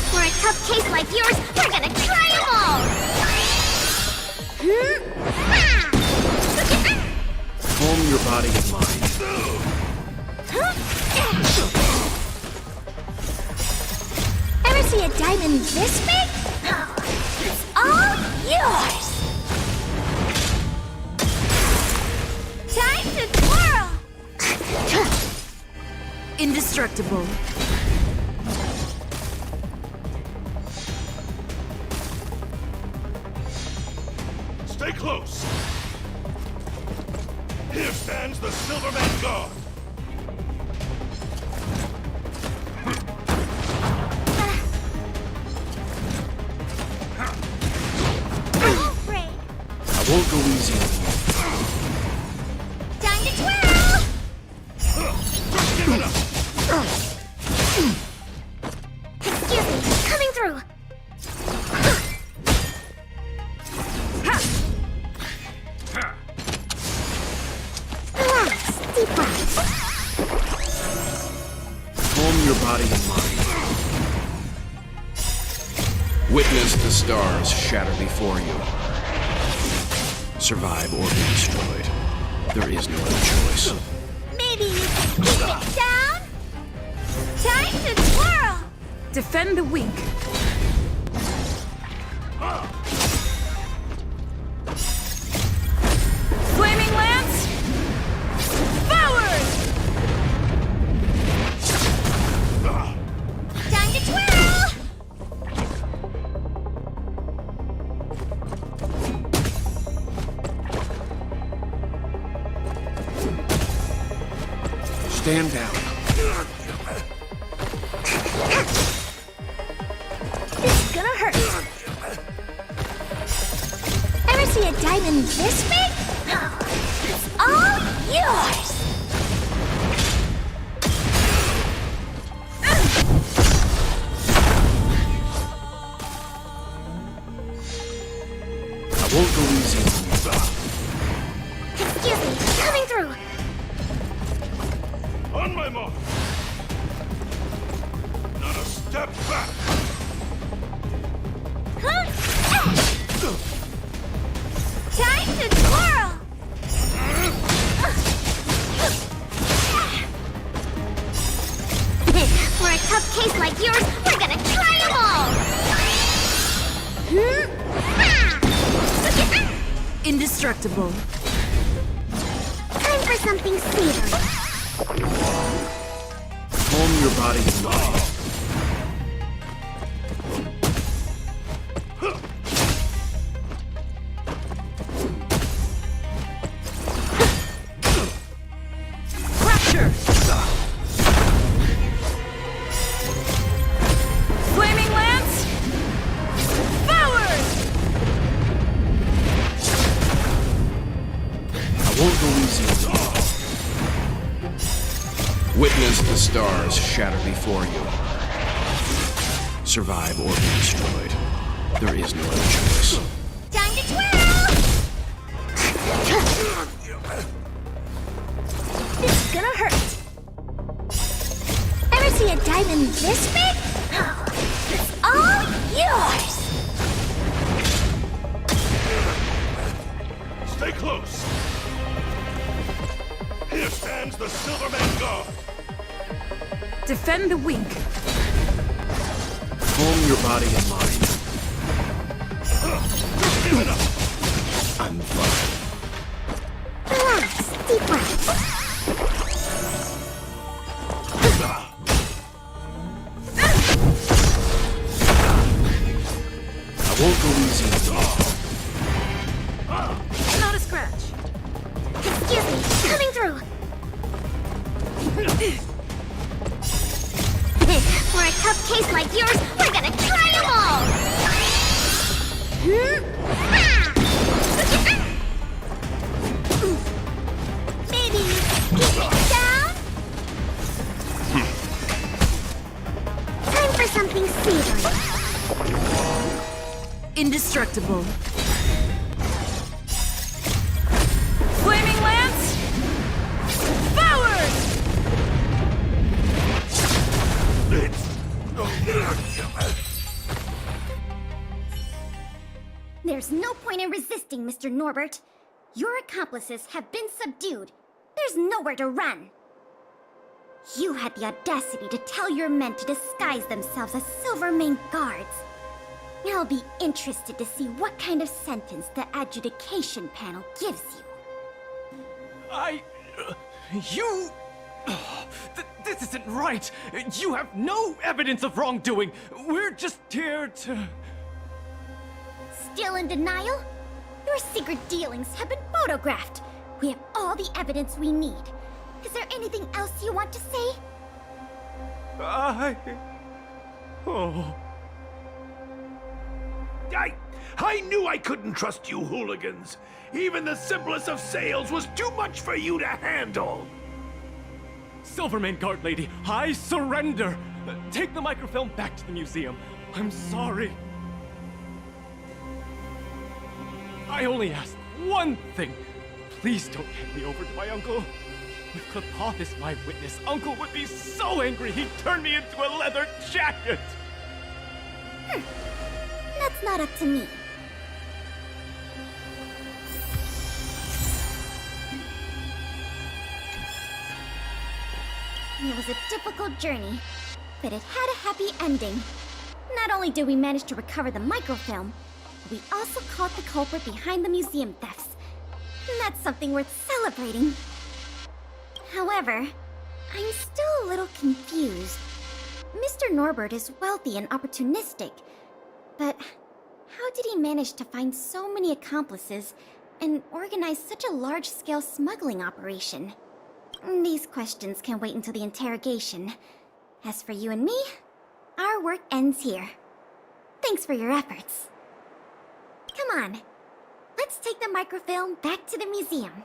For a tough case like yours, we're gonna try them all! Calm your body and mind. Ever see a diamond this big? It's all yours! Time to twirl! Indestructible. Stay close! Here stands the Silvermane Guard! I won't go easy on you. the stars shatter before you. Survive or be destroyed. There is no other choice. Maybe you can keep it down? Time to twirl! Defend the weak. Flaming lance! Forward! Time to twirl! Stand down. This is gonna hurt. Ever see a diamond this big? It's all yours! I won't go easy on you. Excuse me, coming through! On my mark! Not a step back! Time to twirl! For a tough case like yours, we're gonna try them all! Indestructible. Time for something savory. Calm your body and mind. Fracture! Flaming lance! Forward! I won't go easy on you. Witness the stars shatter before you. Survive or be destroyed. There is no other choice. Time to twirl! This is gonna hurt. Ever see a diamond this big? It's all yours! Stay close! Here stands the Silverman Guard! Defend the weak. Calm your body and mind. Give it up! I'm fine. Relax, deep breaths. I won't go easy on you. Not a scratch. Excuse me, coming through. For a tough case like yours, we're gonna try them all! Maybe you can keep it down? Time for something savory. Indestructible. Flaming lance! Forward! There's no point in resisting, Mr. Norbert. Your accomplices have been subdued. There's nowhere to run. You had the audacity to tell your men to disguise themselves as Silvermane guards. I'll be interested to see what kind of sentence the adjudication panel gives you. This isn't right! You have no evidence of wrongdoing! We're just here to... Still in denial? Your secret dealings have been photographed. We have all the evidence we need. Is there anything else you want to say? I knew I couldn't trust you hooligans! Even the simplest of sales was too much for you to handle! Silvermane Guard Lady, I surrender! Take the microfilm back to the museum. I'm sorry. I only asked one thing. Please don't hand me over to my uncle. With Klapoth as my witness, Uncle would be so angry he'd turn me into a leather jacket! That's that's not up to me. It was a difficult journey, but it had a happy ending. Not only did we manage to recover the microfilm, we also caught the culprit behind the museum thefts. And that's something worth celebrating. However, I'm still a little confused. Mr. Norbert is wealthy and opportunistic, but how did he manage to find so many accomplices and organize such a large-scale smuggling operation? These questions can wait until the interrogation. As for you and me, our work ends here. Thanks for your efforts. Come on, let's take the microfilm back to the museum.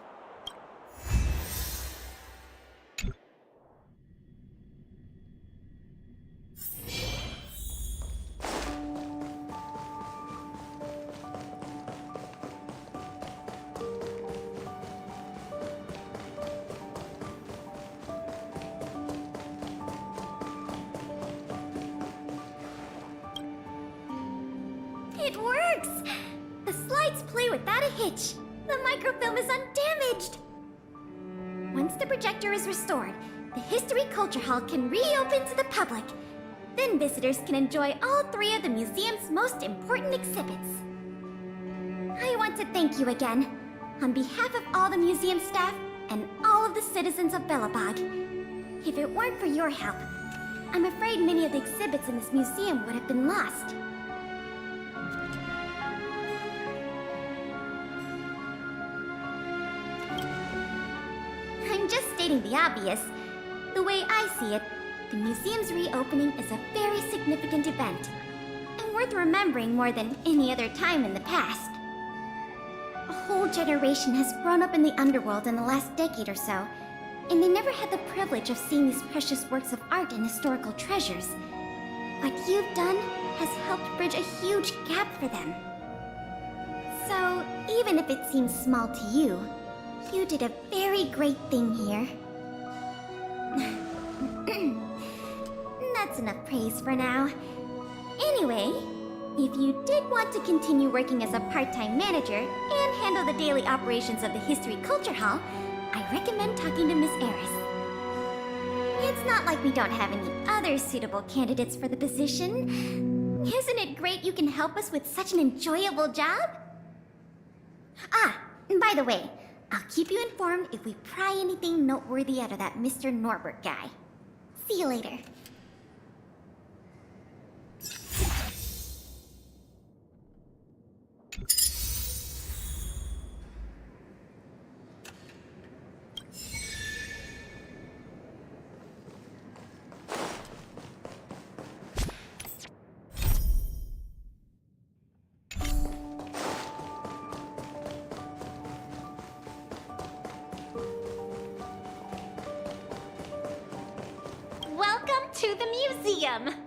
It works! The slides play without a hitch. The microfilm is undamaged. Once the projector is restored, the History Culture Hall can reopen to the public. Then visitors can enjoy all three of the museum's most important exhibits. I want to thank you again, on behalf of all the museum staff and all of the citizens of Belobog. If it weren't for your help, I'm afraid many of the exhibits in this museum would have been lost. I'm just stating the obvious. The way I see it, the museum's reopening is a very significant event, and worth remembering more than any other time in the past. A whole generation has grown up in the underworld in the last decade or so, and they never had the privilege of seeing these precious works of art and historical treasures. What you've done has helped bridge a huge gap for them. So, even if it seems small to you, you did a very great thing here. That's enough praise for now. Anyway, if you did want to continue working as a part-time manager and handle the daily operations of the History Culture Hall, I recommend talking to Miss Eris. It's not like we don't have any other suitable candidates for the position. Isn't it great you can help us with such an enjoyable job? Ah, and by the way, I'll keep you informed if we pry anything noteworthy out of that Mr. Norbert guy. See you later. Welcome to the museum!